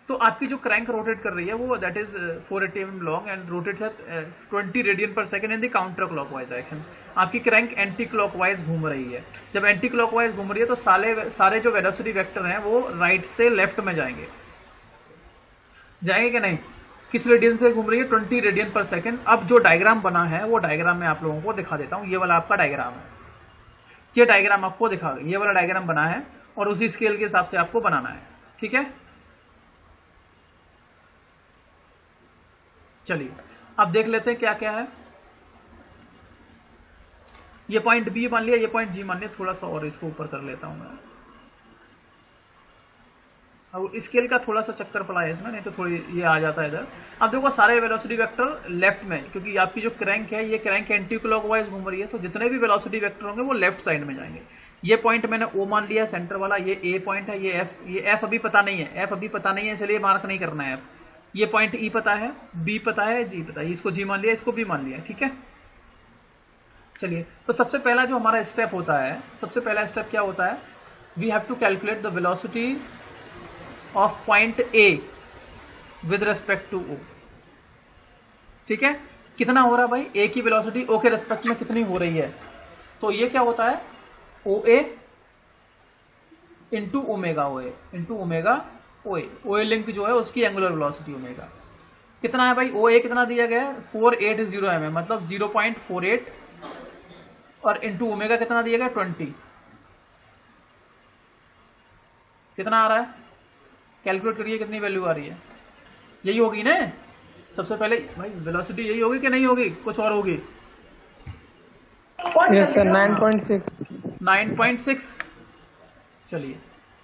तो आपकी जो क्रैंक रोटेट कर रही है वो that is 480 mm long and rotates at 20 radian per second in the counter clockwise direction. आपकी क्रैंक एंटी क्लॉकवाइज घूम रही है। जब एंटी क्लॉकवाइज घूम रही है तो सारे जो वेलोसिटी वेक्टर हैं वो राइट से लेफ्ट में जाएंगे कि नहीं। किस रेडियन से घूम रही है, 20 रेडियन पर सेकंड। अब जो डायग्राम बना है वो डायग्राम मैं आप लोगों को दिखा देता हूँ। ये वाला आपका डायग्राम है, ये डायग्राम आपको दिखा, ये वाला डायग्राम बना है और उसी स्केल के हिसाब से आपको बनाना है। ठीक है, चलिए अब देख लेते हैं क्या क्या है। ये पॉइंट बी मान लिया, ये पॉइंट जी मान लिया। थोड़ा सा और इसको ऊपर कर लेता हूं मैं। अब स्केल का थोड़ा सा चक्कर पड़ा है इसमें, नहीं तो थोड़ी ये आ जाता है इधर। अब देखो सारे वेलोसिटी वेक्टर लेफ्ट में, क्योंकि आपकी जो क्रैंक है ये क्रैंक एंटी क्लॉकवाइज घूम रही है, तो जितने भी वेलोसिटी वेक्टर होंगे वो लेफ्ट साइड में जाएंगे। ये पॉइंट मैंने ओ मान लिया सेंटर वाला, ये ए पॉइंट है, ये एफ अभी पता नहीं है, एफ अभी पता नहीं है इसलिए मार्क नहीं करना है एफ। ये पॉइंट ई पता है, बी पता है, जी पता है, इसको जी मान लिया, इसको बी मान लिया। ठीक है, चलिए तो सबसे पहला जो हमारा स्टेप होता है, सबसे पहला स्टेप क्या होता है, we have to calculate the velocity of point A with respect to O. ठीक है, कितना हो रहा है भाई, ए की वेलोसिटी ओ के रेस्पेक्ट में कितनी हो रही है, तो ये क्या होता है ओ ए इंटू ओमेगा ओ ए इंटू ओमेगा ओ ए लिंक जो है उसकी एंगुलर वेलोसिटी ओमेगा। कितना है भाई, ओ ए कितना दिया गया है 480 mm, मतलब 0.48, और इंटू ओमेगा कितना दिया गया 20। कितना आ रहा है, कैलकुलेट करिए कितनी वैल्यू आ रही है। यही होगी ना सबसे पहले भाई, वेलोसिटी यही होगी कि नहीं होगी, कुछ और होगी। Yes sir, 9.6। 9.6, चलिए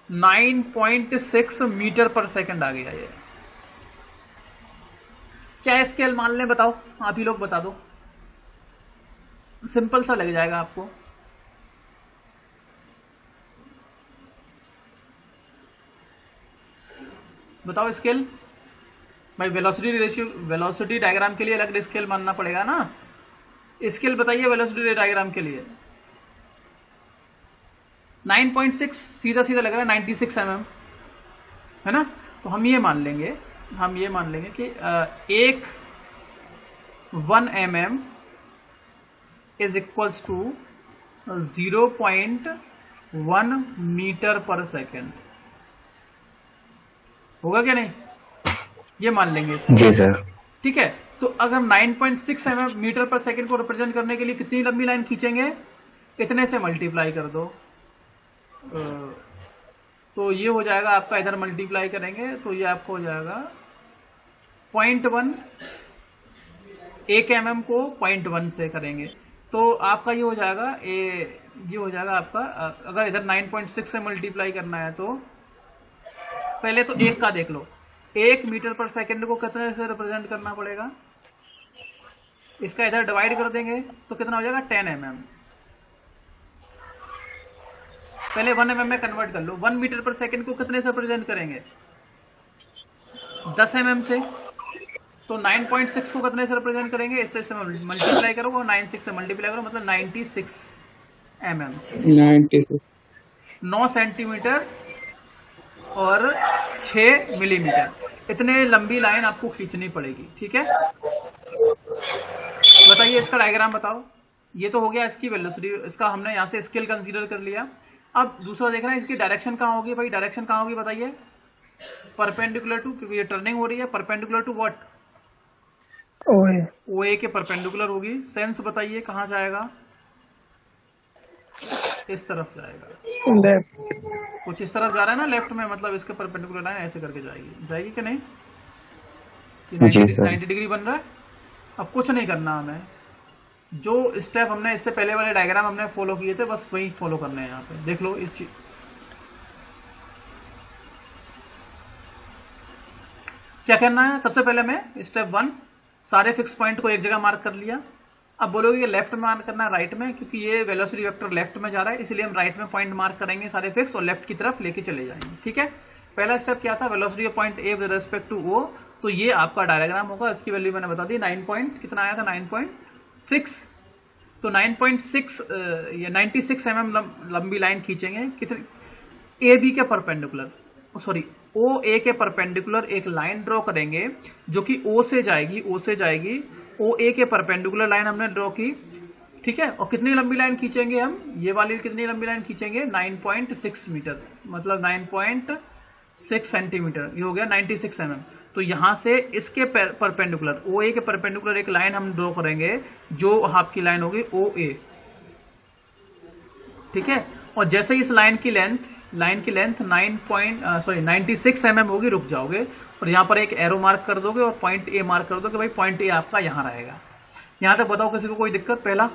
9.6 मीटर पर सेकंड आ गया ये। क्या स्केल मान लें, बताओ आप ही लोग बता दो, सिंपल सा लग जाएगा आपको। बताओ स्केल भाई, वेलोसिटी डायग्राम के लिए अलग स्केल मानना पड़ेगा ना। स्केल बताइए वेलोसिटी डायग्राम के लिए। 9.6 सीधा सीधा लग रहा है 96 mm, है ना। तो हम ये मान लेंगे कि एक 1 mm is equals to 0.1 metre per second, होगा क्या नहीं, ये मान लेंगे इसको। जी सर। ठीक है, तो अगर 9.6 mm मीटर पर सेकेंड को रिप्रेजेंट करने के लिए कितनी लंबी लाइन खींचेंगे, इतने से मल्टीप्लाई कर दो, तो ये हो जाएगा आपका, इधर मल्टीप्लाई करेंगे तो ये आपको हो जाएगा 0.1, 1 mm को 0.1 से करेंगे तो आपका ये हो जाएगा ये हो जाएगा आपका, अगर इधर 9.6 से मल्टीप्लाई करना है तो पहले तो 1 का देख लो, 1 मीटर पर सेकेंड को कितने से रिप्रेजेंट करना पड़ेगा, इसका इधर डिवाइड कर देंगे तो कितना हो जाएगा 10 mm। पहले 1 mm में कन्वर्ट कर लो, 1 मीटर पर सेकेंड को कितने से रिप्रेजेंट करेंगे, 10 mm से। तो 9.6 को कितने से रिप्रेजेंट करेंगे, इससे मल्टीप्लाई करो और 96 से मल्टीप्लाई करो, मतलब 96 mm से, 96 9 सेंटीमीटर और 6 मिलीमीटर, इतने लंबी लाइन आपको खींचनी पड़ेगी। ठीक है, बताइए इसका डायग्राम बताओ। ये तो हो गया इसकी वेलोसिटी, इसका हमने यहाँ से स्केल कंसीडर कर लिया। अब दूसरा देखना है इसकी डायरेक्शन कहाँ होगी, भाई डायरेक्शन कहाँ होगी बताइए, परपेंडिकुलर टू, क्योंकि ये टर्निंग हो रही है, परपेंडिकुलर टू व्हाट, OA के परपेंडिकुलर होगी। सेंस बताइए कहाँ जाएगा, इस तरफ जाएगा, लेफ्ट। कुछ इस तरफ जा रहा है ना लेफ्ट में, मतलब इसके परपेंडिकुलर लाइन ऐसे करके जाएगी कि नहीं, 90 डिग्री बन रहा है। अब कुछ नहीं करना हमें, जो स्टेप हमने इससे पहले वाले डायग्राम हमने फॉलो किए थे बस वही फॉलो करने हैं। यहाँ पे देख लो इस चीज, क्या करना है, सबसे पहले मैं स्टेप 1 सारे फिक्स पॉइंट को एक जगह मार्क कर लिया। अब बोलोगे कि लेफ्ट में मार्क करना है राइट में, क्योंकि ये वेलोसिटी वेक्टर लेफ्ट में जा रहा है इसलिए हम राइट में पॉइंट मार्क करेंगे सारे फिक्स और लेफ्ट की तरफ लेके चले जाएंगे। ठीक है, पहला स्टेप क्या था, velocity of point A with respect to O, तो ये आपका डायग्राम होगा, इसकी वैल्यू मैंने बता दी 9 पॉइंट कितना आया था 9.6। तो 9.6 ये 96 mm लंबी लाइन खींचेंगे, कितनी, ए बी के परपेंडिकुलर, सॉरी ओ ए के परपेंडिकुलर एक लाइन ड्रॉ करेंगे जो कि ओ से जाएगी, ओ ए के परपेंडिकुलर लाइन हमने ड्रॉ की। ठीक है, और कितनी लंबी लाइन खींचेंगे हम, ये वाली कितनी लंबी लाइन खींचेंगे, 9.6 मीटर, मतलब 9.6 सेंटीमीटर, ये हो गया 96 mm। तो यहां से इसके परपेंडिकुलर, ओ ए के परपेंडिकुलर एक लाइन हम ड्रॉ करेंगे जो आपकी लाइन होगी ओ ए। ठीक है, और जैसे इस लाइन की लेंथ 96 mm होगी, रुक जाओगे और यहाँ पर एक एरो मार्क कर दोगे और पॉइंट ए मार्क कर दोगे, भाई पॉइंट ए आपका यहाँ रहेगा। यहाँ तक बताओ किसी को कोई दिक्कत, पहला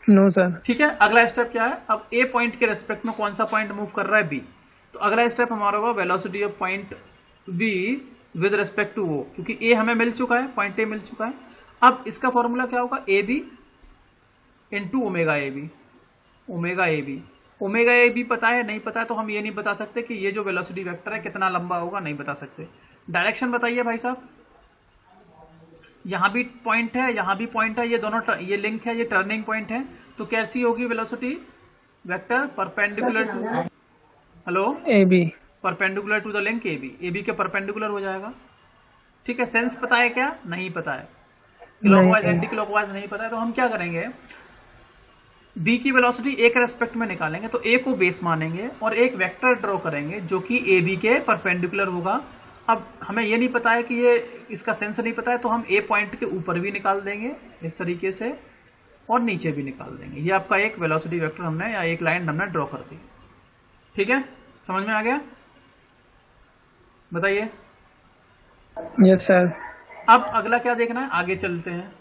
नो सर। ठीक है, अगला स्टेप क्या है, अब ए पॉइंट के रेस्पेक्ट में कौन सा पॉइंट मूव कर रहा है, बी। तो अगला स्टेप हमारा होगा velocity of point B with respect to O, क्योंकि ए हमें मिल चुका है, पॉइंट ए मिल चुका है। अब इसका फॉर्मूला क्या होगा, A B into omega A B, omega A B पता है, नहीं पता है तो हम ये नहीं बता सकते कि ये जो वेलोसिटी वेक्टर है कितना लंबा होगा, नहीं बता सकते। डायरेक्शन बताइए भाई साहब, यहां भी पॉइंट है, यहां भी पॉइंट है, ये दोनों ये लिंक है, ये टर्निंग पॉइंट है, तो कैसी होगी velocity vector, perpendicular to, hello, A B, perpendicular to the link A B के परपेंडिकुलर हो जाएगा। ठीक है, सेंस पता है क्या, नहीं पता है, क्लॉकवाइज एंटी क्लॉकवाइज नहीं पता है, तो हम क्या करेंगे, बी की वेलोसिटी ए के रेस्पेक्ट में निकालेंगे, तो ए को बेस मानेंगे और एक वेक्टर ड्रॉ करेंगे जो कि ए बी के परपेंडिकुलर होगा। अब हमें ये नहीं पता है कि ये, इसका सेंस नहीं पता है, तो हम ए पॉइंट के ऊपर भी निकाल देंगे इस तरीके से और नीचे भी निकाल देंगे। ये आपका एक वेलोसिटी वेक्टर हमने, या एक लाइन हमने ड्रॉ कर दी। ठीक है, समझ में आ गया, बताइए। Yes sir. अब अगला क्या देखना है, आगे चलते हैं।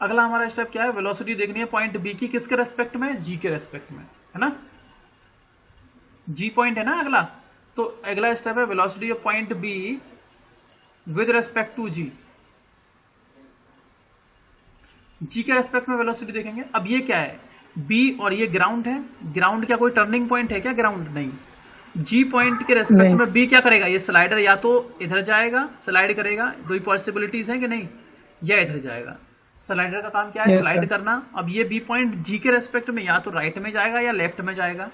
अगला हमारा स्टेप क्या है, वेलोसिटी देखनी है पॉइंट बी की, किसके रेस्पेक्ट में, जी के रेस्पेक्ट में, है ना, जी पॉइंट है ना अगला। तो अगला स्टेप है velocity of point B with respect to G, G के रेस्पेक्ट में वेलोसिटी देखेंगे। अब ये क्या है, बी और ये ग्राउंड है, ग्राउंड क्या कोई टर्निंग पॉइंट है क्या, ग्राउंड नहीं। जी पॉइंट के रेस्पेक्ट में बी क्या करेगा, ये स्लाइडर या तो इधर जाएगा, स्लाइड करेगा, दो ही पॉसिबिलिटीज हैं कि नहीं, या इधर जाएगा। स्लाइडर का काम क्या है? Yes, slide sir. करना। अब ये बी पॉइंट जी के रेस्पेक्ट में या तो राइट में जाएगा या लेफ्ट में जाएगा,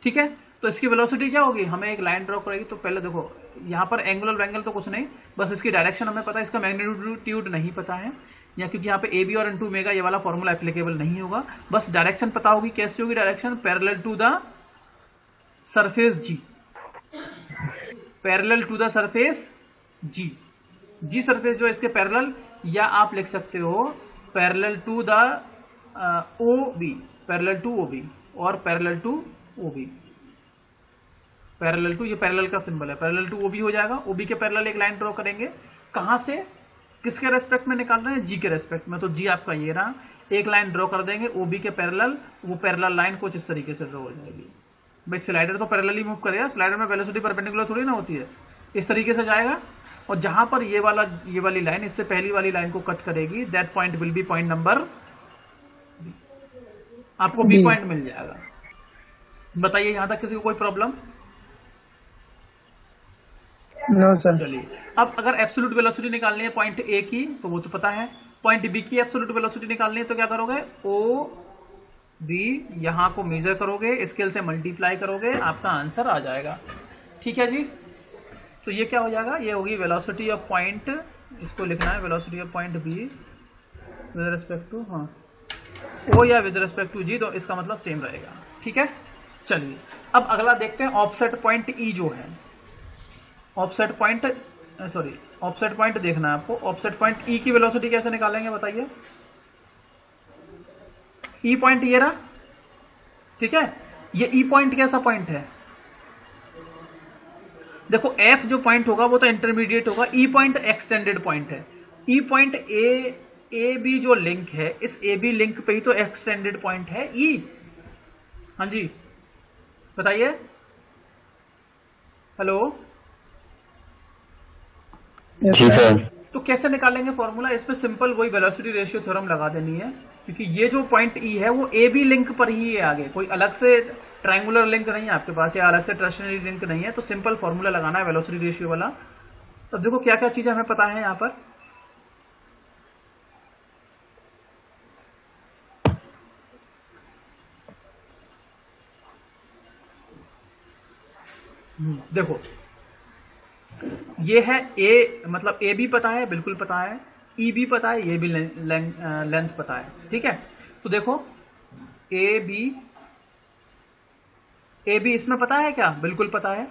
ठीक है। तो इसकी वेलोसिटी क्या होगी? हमें एक लाइन ड्रॉ करेगी, तो पहले देखो यहाँ पर एंगुलर एंगल तो कुछ नहीं, बस इसकी डायरेक्शन हमें पता है, इसका मैग्नीट्यूड नहीं पता है, या क्योंकि यहाँ पे ए बी और एन टू मेगा ये वाला फॉर्मूला एप्लीकेबल नहीं होगा। बस डायरेक्शन पता होगी। कैसी होगी direction? Parallel to the surface G, parallel to the surface G, G surface जो इसके पैरेलल, या आप लिख सकते हो parallel to the O B, parallel to O B और parallel to O B, parallel to, ये पैरेलल का सिंबल है, पैरेलल टू ओ बी हो जाएगा। ओ बी के पैरेलल एक लाइन ड्रॉ करेंगे। कहां से? किसके रेस्पेक्ट में निकाल रहे हैं? जी के रेस्पेक्ट में। तो जी आपका ये रहा, एक लाइन ड्रॉ कर देंगे ओ बी के पैरेलल, वो पैरेलल लाइन कुछ इस तरीके से ड्रॉ हो जाएगी। भाई स्लाइडर तो पैरेलल ही मूव करेगा, स्लाइडर में वेलोसिटी परपेंडिकुलर थोड़ी ना होती है, इस तरीके से जाएगा। और जहां पर ये वाली लाइन इससे पहली वाली लाइन को कट करेगी, that point will be point number, आपको बी पॉइंट मिल जाएगा। बताइए यहां तक किसी को कोई प्रॉब्लम? No, sir. चलिए, अब अगर एब्सोल्यूट वेलोसिटी निकालनी है पॉइंट ए की, तो वो तो पता है। पॉइंट बी की एब्सोल्यूट वेलोसिटी निकालनी है, तो क्या करोगे? ओ बी यहां को मेजर करोगे, स्केल से मल्टीप्लाई करोगे, आपका आंसर आ जाएगा। ठीक है जी। तो ये क्या हो जाएगा? ये होगी वेलोसिटी ऑफ पॉइंट, इसको लिखना है velocity of point B with respect to, हाँ, ओ या विद रिस्पेक्ट टू जी, तो इसका मतलब सेम रहेगा। ठीक है। चलिए, अब अगला देखते हैं ऑफसेट पॉइंट ई जो है। Offset point, sorry, offset point देखना है आपको। ऑफसेट पॉइंट ई की वेलोसिटी कैसे निकालेंगे बताइए? ई पॉइंट ये रहा, ठीक है। ये ई पॉइंट कैसा पॉइंट है? देखो एफ जो पॉइंट होगा वो तो इंटरमीडिएट होगा, ई पॉइंट एक्सटेंडेड पॉइंट है। ई पॉइंट ए बी जो लिंक है, इस ए बी लिंक पे ही तो एक्सटेंडेड पॉइंट है ई। हाँ जी बताइए। हेलो जी सर। तो कैसे निकालेंगे फॉर्मूला? इस पे सिंपल वही वेलोसिटी रेशियो थ्योरम लगा देनी है, क्योंकि ये जो पॉइंट ई है वो ए बी लिंक पर ही है, आगे कोई अलग से ट्रायंगुलर लिंक नहीं है आपके पास, या अलग से टर्शनरी लिंक नहीं है। तो सिंपल फॉर्मूला लगाना है वेलोसिटी रेशियो वाला। तो देखो क्या क्या चीजें हमें पता है यहाँ पर। देखो ये है ए, मतलब ए बी पता है, बिल्कुल पता है, ई बी पता है, ये भी लेंथ पता है। ठीक है। तो देखो ए बी इसमें पता है क्या? बिल्कुल पता है,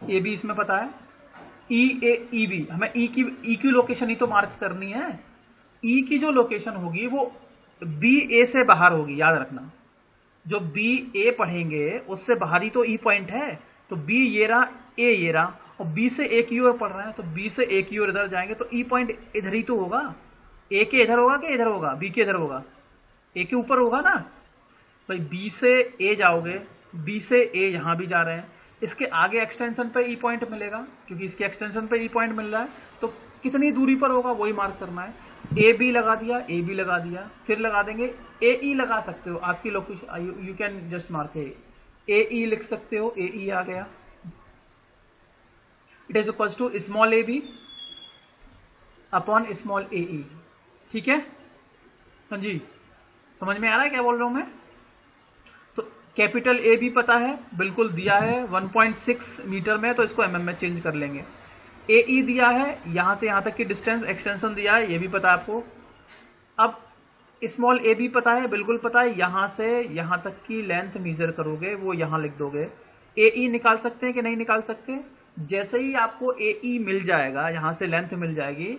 ए बी इसमें पता है। ई बी, हमें ई की लोकेशन ही तो मार्क करनी है। ई की जो लोकेशन होगी वो बी ए से बाहर होगी, याद रखना। जो बी ए पढ़ेंगे उससे बाहर ही तो ई पॉइंट है। तो बी ये रहा, ए ये रहा, और बी से ए की ओर पढ़ रहे हैं, तो बी से ए की ओर इधर जाएंगे तो ई पॉइंट इधर ही तो होगा। ए के इधर होगा कि इधर होगा? बी के इधर होगा, ए के ऊपर होगा ना। भाई बी से ए जाओगे, बी से ए यहां भी जा रहे हैं, इसके आगे एक्सटेंशन पे ई पॉइंट मिलेगा, क्योंकि इसके एक्सटेंशन पे ई पॉइंट मिल रहा है। तो कितनी दूरी पर होगा वही मार्क करना है। ए बी लगा दिया, ए बी लगा दिया, फिर लगा देंगे ए ई लगा सकते हो, आपकी location, you can just mark A E लिख सकते हो, ए ई आ गया। It is equal to small A B upon small A E. ठीक है। हाँ जी, समझ में आ रहा है क्या बोल रहा हूं मैं? तो कैपिटल ए बी पता है, बिल्कुल दिया है 1.6 मीटर में, तो इसको एमएम में चेंज कर लेंगे। ए ई दिया है, यहां से यहां तक की डिस्टेंस, एक्सटेंशन दिया है, ये भी पता है आपको। अब स्मॉल ए बी पता है, बिल्कुल पता है, यहां से यहां तक की लेंथ मेजर करोगे, वो यहां लिख दोगे। ए ई निकाल सकते हैं कि नहीं निकाल सकते? जैसे ही आपको ए ई मिल जाएगा, यहां से लेंथ मिल जाएगी,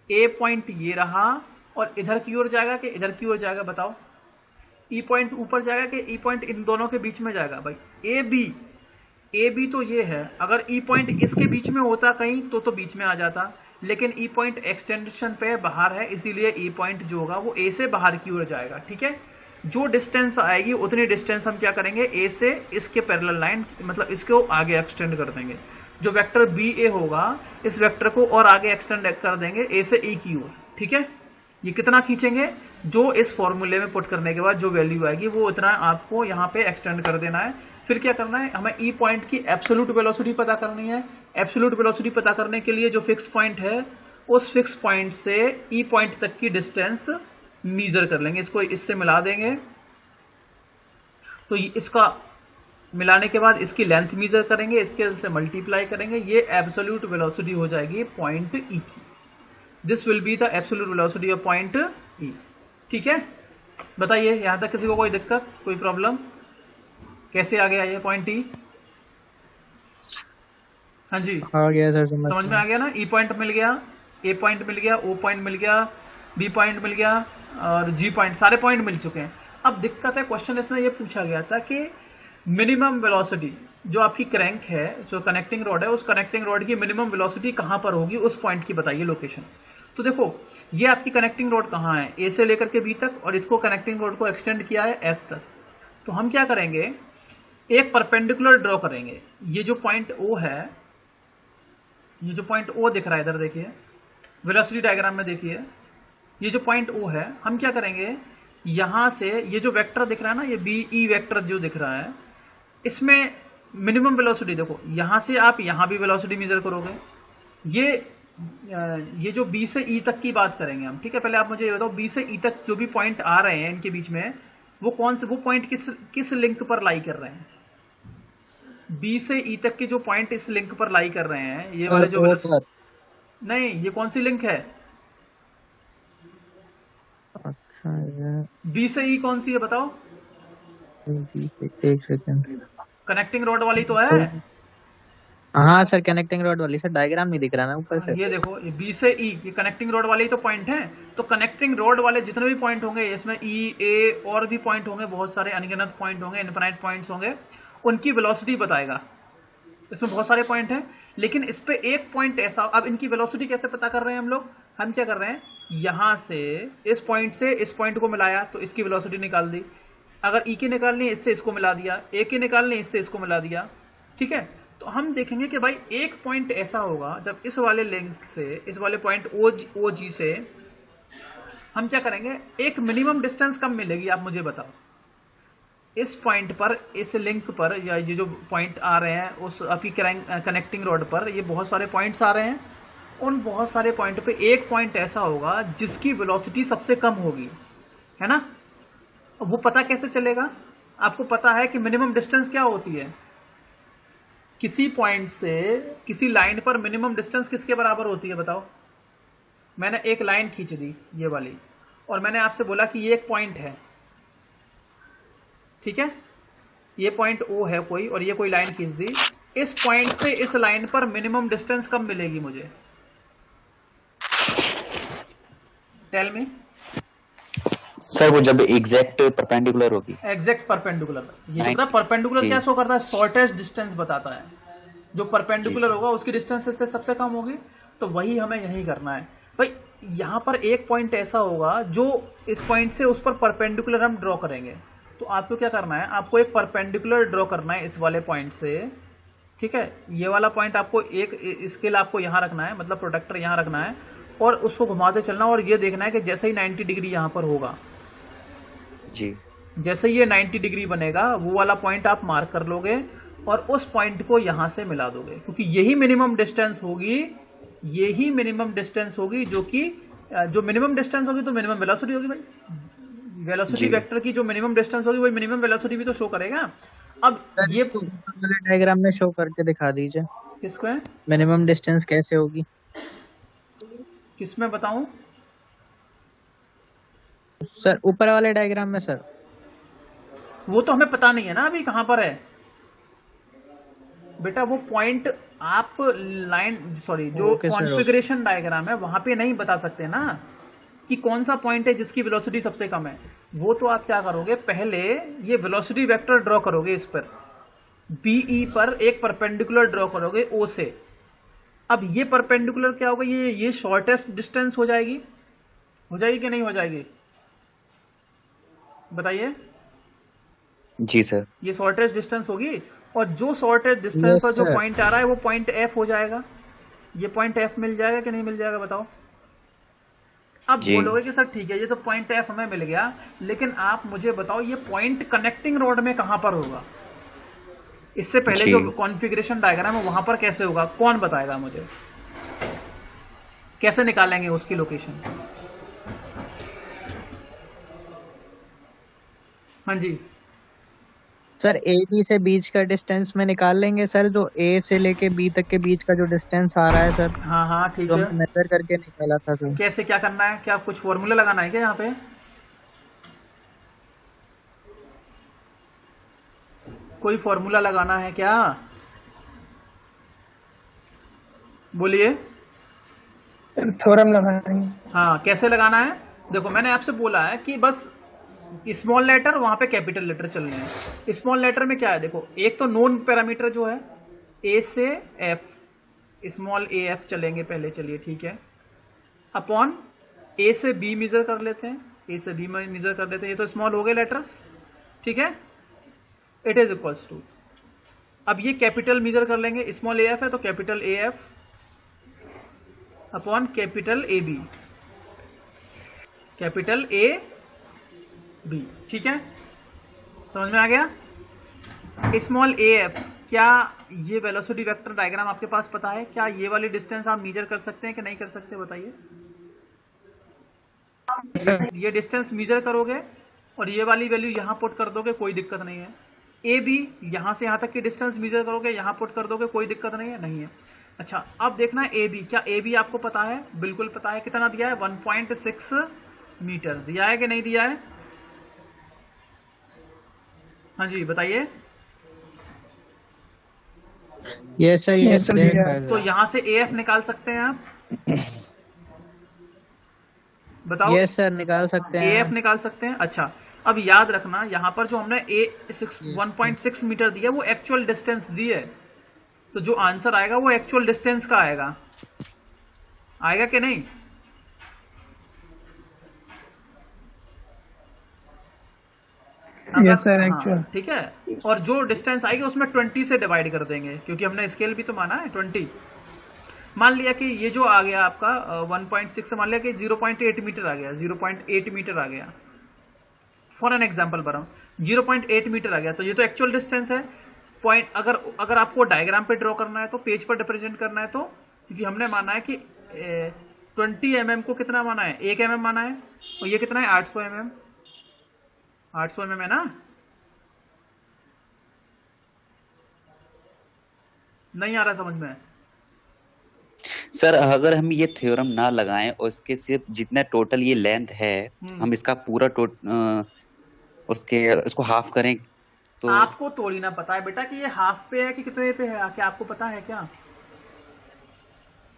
ए पॉइंट ये रहा, और इधर की ओर जाएगा कि इधर की ओर जाएगा बताओ? ई पॉइंट ऊपर जाएगा कि ई पॉइंट इन दोनों के बीच में जाएगा? भाई ए बी तो ये है, अगर ई पॉइंट इसके बीच में होता कहीं तो बीच में आ जाता, लेकिन ई पॉइंट एक्सटेंशन पे बाहर है, इसीलिए ई पॉइंट जो होगा वो ए से बाहर की ओर जाएगा। ठीक है। जो डिस्टेंस आएगी उतनी डिस्टेंस हम क्या करेंगे, ए से इसके पैरेलल लाइन, मतलब इसको आगे एक्सटेंड कर देंगे। जो वेक्टर बी ए होगा, इस वेक्टर को और आगे एक्सटेंड कर देंगे ए से ई की ओर। ठीक है। ये कितना खींचेंगे, जो इस फॉर्मूले में पुट करने के बाद जो वैल्यू आएगी वो उतना आपको यहाँ पे एक्सटेंड कर देना है। फिर क्या करना है, हमें ई पॉइंट की एब्सोल्यूट वेलोसिटी पता करनी है। एब्सोल्यूट वेलोसिटी पता करने के लिए जो फिक्स पॉइंट है, उस फिक्स पॉइंट से ई पॉइंट तक की डिस्टेंस मीजर कर लेंगे, इसको इससे मिला देंगे। तो इसका मिलाने के बाद इसकी लेंथ मीजर करेंगे, इसके से मल्टीप्लाई करेंगे, ये एब्सोल्यूट वेलोसिटी हो जाएगी पॉइंट ई की। This will be the absolute velocity of point ई। ठीक है, बताइए यहां तक किसी को कोई दिक्कत, कोई प्रॉब्लम? कैसे आ गया ये पॉइंट ई? हाँ जी, आ गया सर, समझ में आ गया ना? ई पॉइंट मिल गया, ए पॉइंट मिल गया, ओ पॉइंट मिल गया, बी पॉइंट मिल गया और जी पॉइंट, सारे पॉइंट मिल चुके हैं। अब दिक्कत है, क्वेश्चन इसमें ये पूछा गया था कि मिनिमम वेलोसिटी जो आपकी क्रैंक है, जो कनेक्टिंग रॉड है, उस कनेक्टिंग रॉड की मिनिमम वेलोसिटी कहां पर होगी, उस पॉइंट की बताइए लोकेशन। तो देखो ये आपकी कनेक्टिंग रॉड कहां है, ए से लेकर के बी तक, और इसको कनेक्टिंग रॉड को एक्सटेंड किया है एफ तक। तो हम क्या करेंगे, एक परपेंडिकुलर ड्रॉ करेंगे। ये जो पॉइंट ओ है, ये जो पॉइंट ओ दिख रहा है इधर देखिए, वेलोसिटी डायग्राम में देखिए, ये जो पॉइंट ओ है, हम क्या करेंगे, यहां से ये जो वेक्टर दिख रहा है ना, ये बी ई वेक्टर जो दिख रहा है, इसमें मिनिमम वेलोसिटी देखो, यहां से आप यहां भी वेलोसिटी मेजर करोगे। ये जो बी से ई तक की बात करेंगे हम, ठीक है। पहले आप मुझे ये बताओ, बी से ई तक जो भी पॉइंट आ रहे हैं इनके बीच में, वो कौन से, वो पॉइंट किस लिंक पर लाई कर रहे हैं? बी से ई तक के जो पॉइंट इस लिंक पर लाई कर रहे हैं, ये वाले जो नहीं, ये कौन सी लिंक है? अच्छा, बी से ई कौन सी है बताओ? एक सेकंड, कनेक्टिंग रॉड वाली तो है। हाँ सर, कनेक्टिंग रॉड वाली। सर डायग्राम नहीं दिख रहा ना ऊपर से। ये देखो, ये बी से ई, ये कनेक्टिंग रॉड वाले ही तो पॉइंट हैं। तो कनेक्टिंग रॉड वाले जितने भी पॉइंट होंगे, इसमें ई ए और भी पॉइंट होंगे, बहुत सारे अनगिनत पॉइंट होंगे, इनफिनाइट पॉइंट्स होंगे, उनकी वेलोसिटी बताएगा। इसमें बहुत सारे पॉइंट हैं, लेकिन इस पे एक पॉइंट ऐसा। अब इनकी वेलोसिटी कैसे पता कर रहे हैं हम लोग? हम क्या कर रहे हैं, यहां से इस पॉइंट से इस पॉइंट को मिलाया तो इसकी वेलोसिटी निकाल दी। अगर ई की निकालनी है, इससे इसको मिला दिया, ए की निकालनी है, इससे इसको मिला दिया। ठीक है, तो हम देखेंगे कि भाई एक पॉइंट ऐसा होगा, जब इस वाले लिंक से, इस वाले पॉइंट ओ जी से हम क्या करेंगे, एक मिनिमम डिस्टेंस कब मिलेगी आप मुझे बताओ। इस पॉइंट पर, इस लिंक पर, या ये जो पॉइंट आ रहे हैं उस आपकी कनेक्टिंग रॉड पर, ये बहुत सारे पॉइंट्स आ रहे हैं। उन बहुत सारे पॉइंट पे एक पॉइंट ऐसा होगा जिसकी वेलोसिटी सबसे कम होगी, है ना? वो पता कैसे चलेगा? आपको पता है कि मिनिमम डिस्टेंस क्या होती है। किसी पॉइंट से किसी लाइन पर मिनिमम डिस्टेंस किसके बराबर होती है बताओ? मैंने एक लाइन खींच दी ये वाली, और मैंने आपसे बोला कि ये एक पॉइंट है, ठीक है, ये पॉइंट ओ है कोई, और ये कोई लाइन खींच दी। इस पॉइंट से इस लाइन पर मिनिमम डिस्टेंस कब मिलेगी मुझे? Tell me sir. वो जब एग्जैक्ट परपेंडिकुलर होगी। एग्जैक्ट परपेंडिकुलर, ये जो परपेंडिकुलर क्या शो करता है? शॉर्टेस्ट डिस्टेंस बताता है। जो परपेंडिकुलर होगा उसकी डिस्टेंस इससे सबसे कम होगी, तो वही हमें यही करना है भाई। यहां पर एक पॉइंट ऐसा होगा जो इस पॉइंट से उस पर परपेंडिकुलर हम ड्रॉ करेंगे। तो आपको क्या करना है, आपको एक परपेंडिकुलर ड्रॉ करना है इस वाले पॉइंट से, ठीक है। ये वाला पॉइंट आपको एक स्केल आपको यहां रखना है, मतलब प्रोटेक्टर यहां रखना है, और उसको घुमाते चलना, और ये देखना है कि जैसे ही 90 डिग्री यहां पर होगा जी, जैसे ये 90 डिग्री बनेगा, वो वाला पॉइंट आप मार्क कर लोगे और उस पॉइंट को यहां से मिला दोगे, क्योंकि यही मिनिमम डिस्टेंस होगी, यही मिनिमम डिस्टेंस होगी, जो कि जो मिनिमम डिस्टेंस होगी तो मिनिमम वेलोसिटी होगी भाई। वेलोसिटी वेक्टर की जो मिनिमम डिस्टेंस होगी वही मिनिमम वेलोसिटी भी तो शो करेगा। अब ये डायग्राम में शो करके दिखा दीजिए। किसको है मिनिमम डिस्टेंस कैसे होगी? किसमें बताऊं सर? ऊपर वाले डायग्राम में सर। वो तो हमें पता नहीं है ना अभी कहां पर है बेटा। वो पॉइंट आप लाइन, सॉरी, जो कॉन्फ़िगरेशन डायग्राम है वहां पे नहीं बता सकते ना कि कौन सा पॉइंट है जिसकी वेलोसिटी सबसे कम है। वो तो आप क्या करोगे, पहले ये वेलोसिटी वेक्टर ड्रॉ करोगे, इस पर बीई पर एक परपेंडिकुलर ड्रॉ करोगे ओ से। अब ये परपेंडिकुलर क्या होगा, ये शॉर्टेस्ट डिस्टेंस हो जाएगी कि नहीं हो जाएगी बताइए? जी सर। ये शॉर्टेस्ट डिस्टेंस होगी, और जो शॉर्टेस्ट डिस्टेंस पर जो पॉइंट आ रहा है वो पॉइंट एफ हो जाएगा। ये पॉइंट एफ मिल जाएगा कि नहीं मिल जाएगा बताओ? अब बोलोगे कि सर ठीक है, ये तो पॉइंट एफ हमें मिल गया, लेकिन आप मुझे बताओ ये पॉइंट कनेक्टिंग रोड में कहां पर होगा? इससे पहले जो कॉन्फ़िगरेशन डायग्राम है वहां पर कैसे होगा, कौन बताएगा मुझे? कैसे निकालेंगे उसकी लोकेशन? हाँ जी, सर ए बी से बीच का डिस्टेंस में निकाल लेंगे सर, जो ए से लेके बी तक के बीच का जो डिस्टेंस आ रहा है सर, हाँ हाँ ठीक जो है। हमने मेजर करके निकाला था सर। कैसे क्या करना है, क्या कुछ फॉर्मूला लगाना है क्या यहाँ पे? कोई फॉर्मूला लगाना है क्या? बोलिए। थ्योरम लगाएंगे। हाँ, कैसे लगाना है? देखो मैंने आपसे बोला है कि बस स्मॉल लेटर वहां पे कैपिटल लेटर चलने हैं। स्मॉल लेटर में क्या है, देखो एक तो नोन पैरामीटर जो है ए से एफ, स्मॉल ए एफ चलेंगे पहले, चलिए ठीक है। अपॉन ए से बी मेजर कर लेते हैं, ए से बी मेजर कर लेते हैं, ये तो स्मॉल हो गए लेटर्स, ठीक है। इट इज इक्वल्स टू, अब ये कैपिटल मेजर कर लेंगे, स्मॉल ए एफ है तो capital A F upon capital A B, capital A B, ठीक है। समझ में आ गया? स्मॉल ए एफ, क्या ये वेलोसिटी वेक्टर डायग्राम आपके पास पता है? क्या ये वाली डिस्टेंस आप मेजर कर सकते हैं कि नहीं कर सकते, बताइए। ये डिस्टेंस मेजर करोगे और ये वाली वैल्यू यहां पुट कर दोगे, कोई दिक्कत नहीं है। ए बी, यहां से यहां तक की डिस्टेंस मेजर करोगे, यहां पुट कर दोगे, कोई दिक्कत नहीं है, नहीं है। अच्छा, अब देखना है ए बी, क्या ए बी आपको पता है? बिल्कुल पता है। कितना दिया है? 1.6 मीटर दिया है कि नहीं दिया है? हाँ जी बताइए। Yes sir, Yes, yes sir, sir. yeah. तो यहां से ए एफ निकाल सकते हैं आप? बताओ। यस सर, निकाल सकते ए एफ हैं। निकाल सकते हैं। अच्छा, अब याद रखना यहां पर जो हमने 1.6 मीटर दिया वो एक्चुअल डिस्टेंस दी है, तो जो आंसर आएगा वो एक्चुअल डिस्टेंस का आएगा, आएगा कि नहीं? यस सर, हाँ, एक्चुअल। ठीक है। और जो डिस्टेंस आएगी उसमें 20 से डिवाइड कर देंगे, क्योंकि हमने स्केल भी तो माना है 20। मान लिया कि ये जो आ गया आपका 1.6 से मान लिया कि 0.8 मीटर आ गया, 0.8 मीटर आ गया, फॉर एन एग्जाम्पल पर हम 0.8 मीटर आ गया, तो ये तो एक्चुअल डिस्टेंस है। पॉइंट अगर आपको डायग्राम पे ड्रॉ करना है तो पेज पर रिप्रेजेंट करना है तो, क्योंकि हमने माना है कि 20 mm को कितना माना है? 1 mm माना है, और ये कितना है? 800 mm, 800 mm है ना? नहीं आ रहा समझ में? सर अगर हम ये थ्योरम ना लगाएं और इसके सिर्फ जितना टोटल ये लेंथ है हम इसका पूरा उसको हाफ करें तो आपको थोड़ी ना पता है बेटा कि ये हाफ पे है कि कितने पे है, क्या आपको पता है क्या?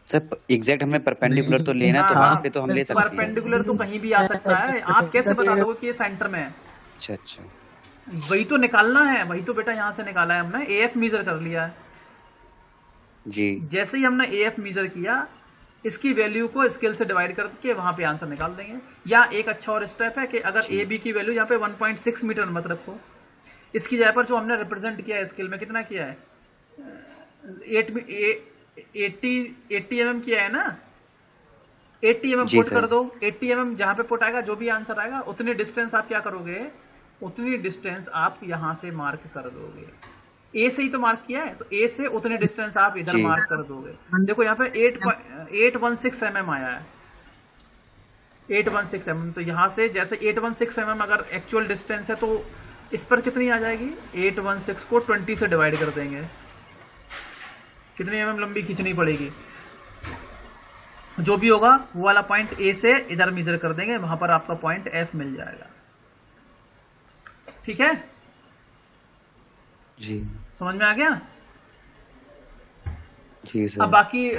सर एग्जैक्ट हमें परपेंडिकुलर तो लेना है, तो हाँ, वहां पे तो हम ले सकते हैं। परपेंडिकुलर तो कहीं भी आ सकता है, आप कैसे बता दोगे कि ये सेंटर में है? अच्छा अच्छा, वही तो निकालना है, वही तो बेटा यहां से निकाला है हमने, ए एफ मेजर कर लिया है। जी जैसे ही हमने ए एफ मेजर किया, इसकी वैल्यू को स्केल से डिवाइड करके वहां पे आंसर निकाल देंगे। या एक अच्छा और स्टेप है कि अगर ए बी की वैल्यू यहाँ पे 1.6 मीटर मत रखो, इसकी जगह पर जो हमने रिप्रेजेंट किया है स्केल में, कितना किया है? 80 mm किया है ना? 80 mm जी पुट सर। कर दो। 80 mm जहां पे पुट आएगा, जो भी आंसर आएगा उतनी डिस्टेंस आप क्या करोगे? उतनी डिस्टेंस आप यहां से मार्क कर दोगे। ए से ही तो मार्क किया है, तो ए से उतनी डिस्टेंस आप इधर जी। मार्क कर दोगे। देखो यहाँ पे 816 mm आया है, 816 mm। तो यहां से जैसे 816 mm अगर एक्चुअल डिस्टेंस है, तो इस पर कितनी आ जाएगी? 816 को 20 से डिवाइड कर देंगे, कितनी mm लंबी खींचनी पड़ेगी? जो भी होगा वो वाला पॉइंट ए से इधर मेजर कर देंगे, वहां पर आपका पॉइंट एफ मिल जाएगा, ठीक है? जी समझ में आ गया? जी अब सर। बाकी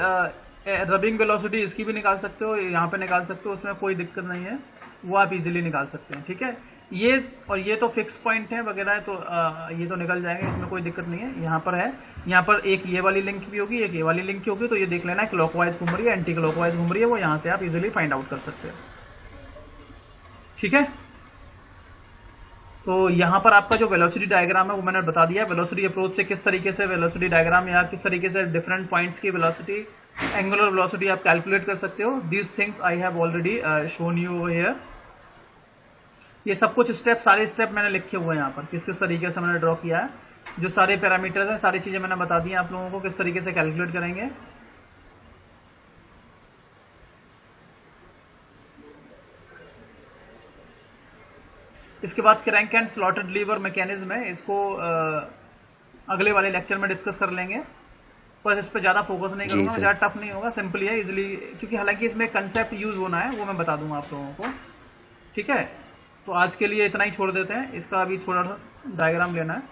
रबिंग वेलोसिटी इसकी भी निकाल सकते हो, यहाँ पे निकाल सकते हो, उसमें कोई दिक्कत नहीं है, वो आप इजीली निकाल सकते हैं, ठीक है? ये और ये तो फिक्स पॉइंट है वगैरह, तो ये तो निकल जाएंगे, इसमें कोई दिक्कत नहीं है। यहाँ पर है, यहाँ पर एक ये वाली लिंक भी होगी, एक ये वाली लिंक होगी, तो ये देख लेना है क्लॉकवाइज घूम रही है, एंटी क्लॉकवाइज घूम रही है, वो यहाँ से आप इजीली फाइंड आउट कर सकते हो, ठीक है? तो यहाँ पर आपका जो वेलोसिटी डायग्राम है वो मैंने बता दिया, वेलोसिटी अप्रोच से किस तरीके से वेलोसिटी डायग्राम या किस तरीके से डिफरेंट पॉइंट्स की वेलोसिटी, एंगुलर वेलोसिटी आप कैलकुलेट कर सकते हो। These things I have already shown you here. ये सब कुछ स्टेप, सारे स्टेप मैंने लिखे हुए हैं यहाँ पर, किस किस तरीके से मैंने ड्रॉ किया है, जो सारे पैरामीटर्स हैं, सारी चीजें मैंने बता दी हैं आप लोगों को किस तरीके से कैलकुलेट करेंगे। इसके बाद crank and slotted liver mechanism है, इसको अगले वाले लेक्चर में डिस्कस कर लेंगे। बस इस पर ज़्यादा फोकस नहीं करूँगा, ज़्यादा टफ नहीं होगा, सिंपली है, इजिली, क्योंकि हालांकि इसमें कंसेप्ट यूज़ होना है वो मैं बता दूंगा आप लोगों को। ठीक है, तो आज के लिए इतना ही छोड़ देते हैं, इसका अभी थोड़ा सा डायग्राम लेना है।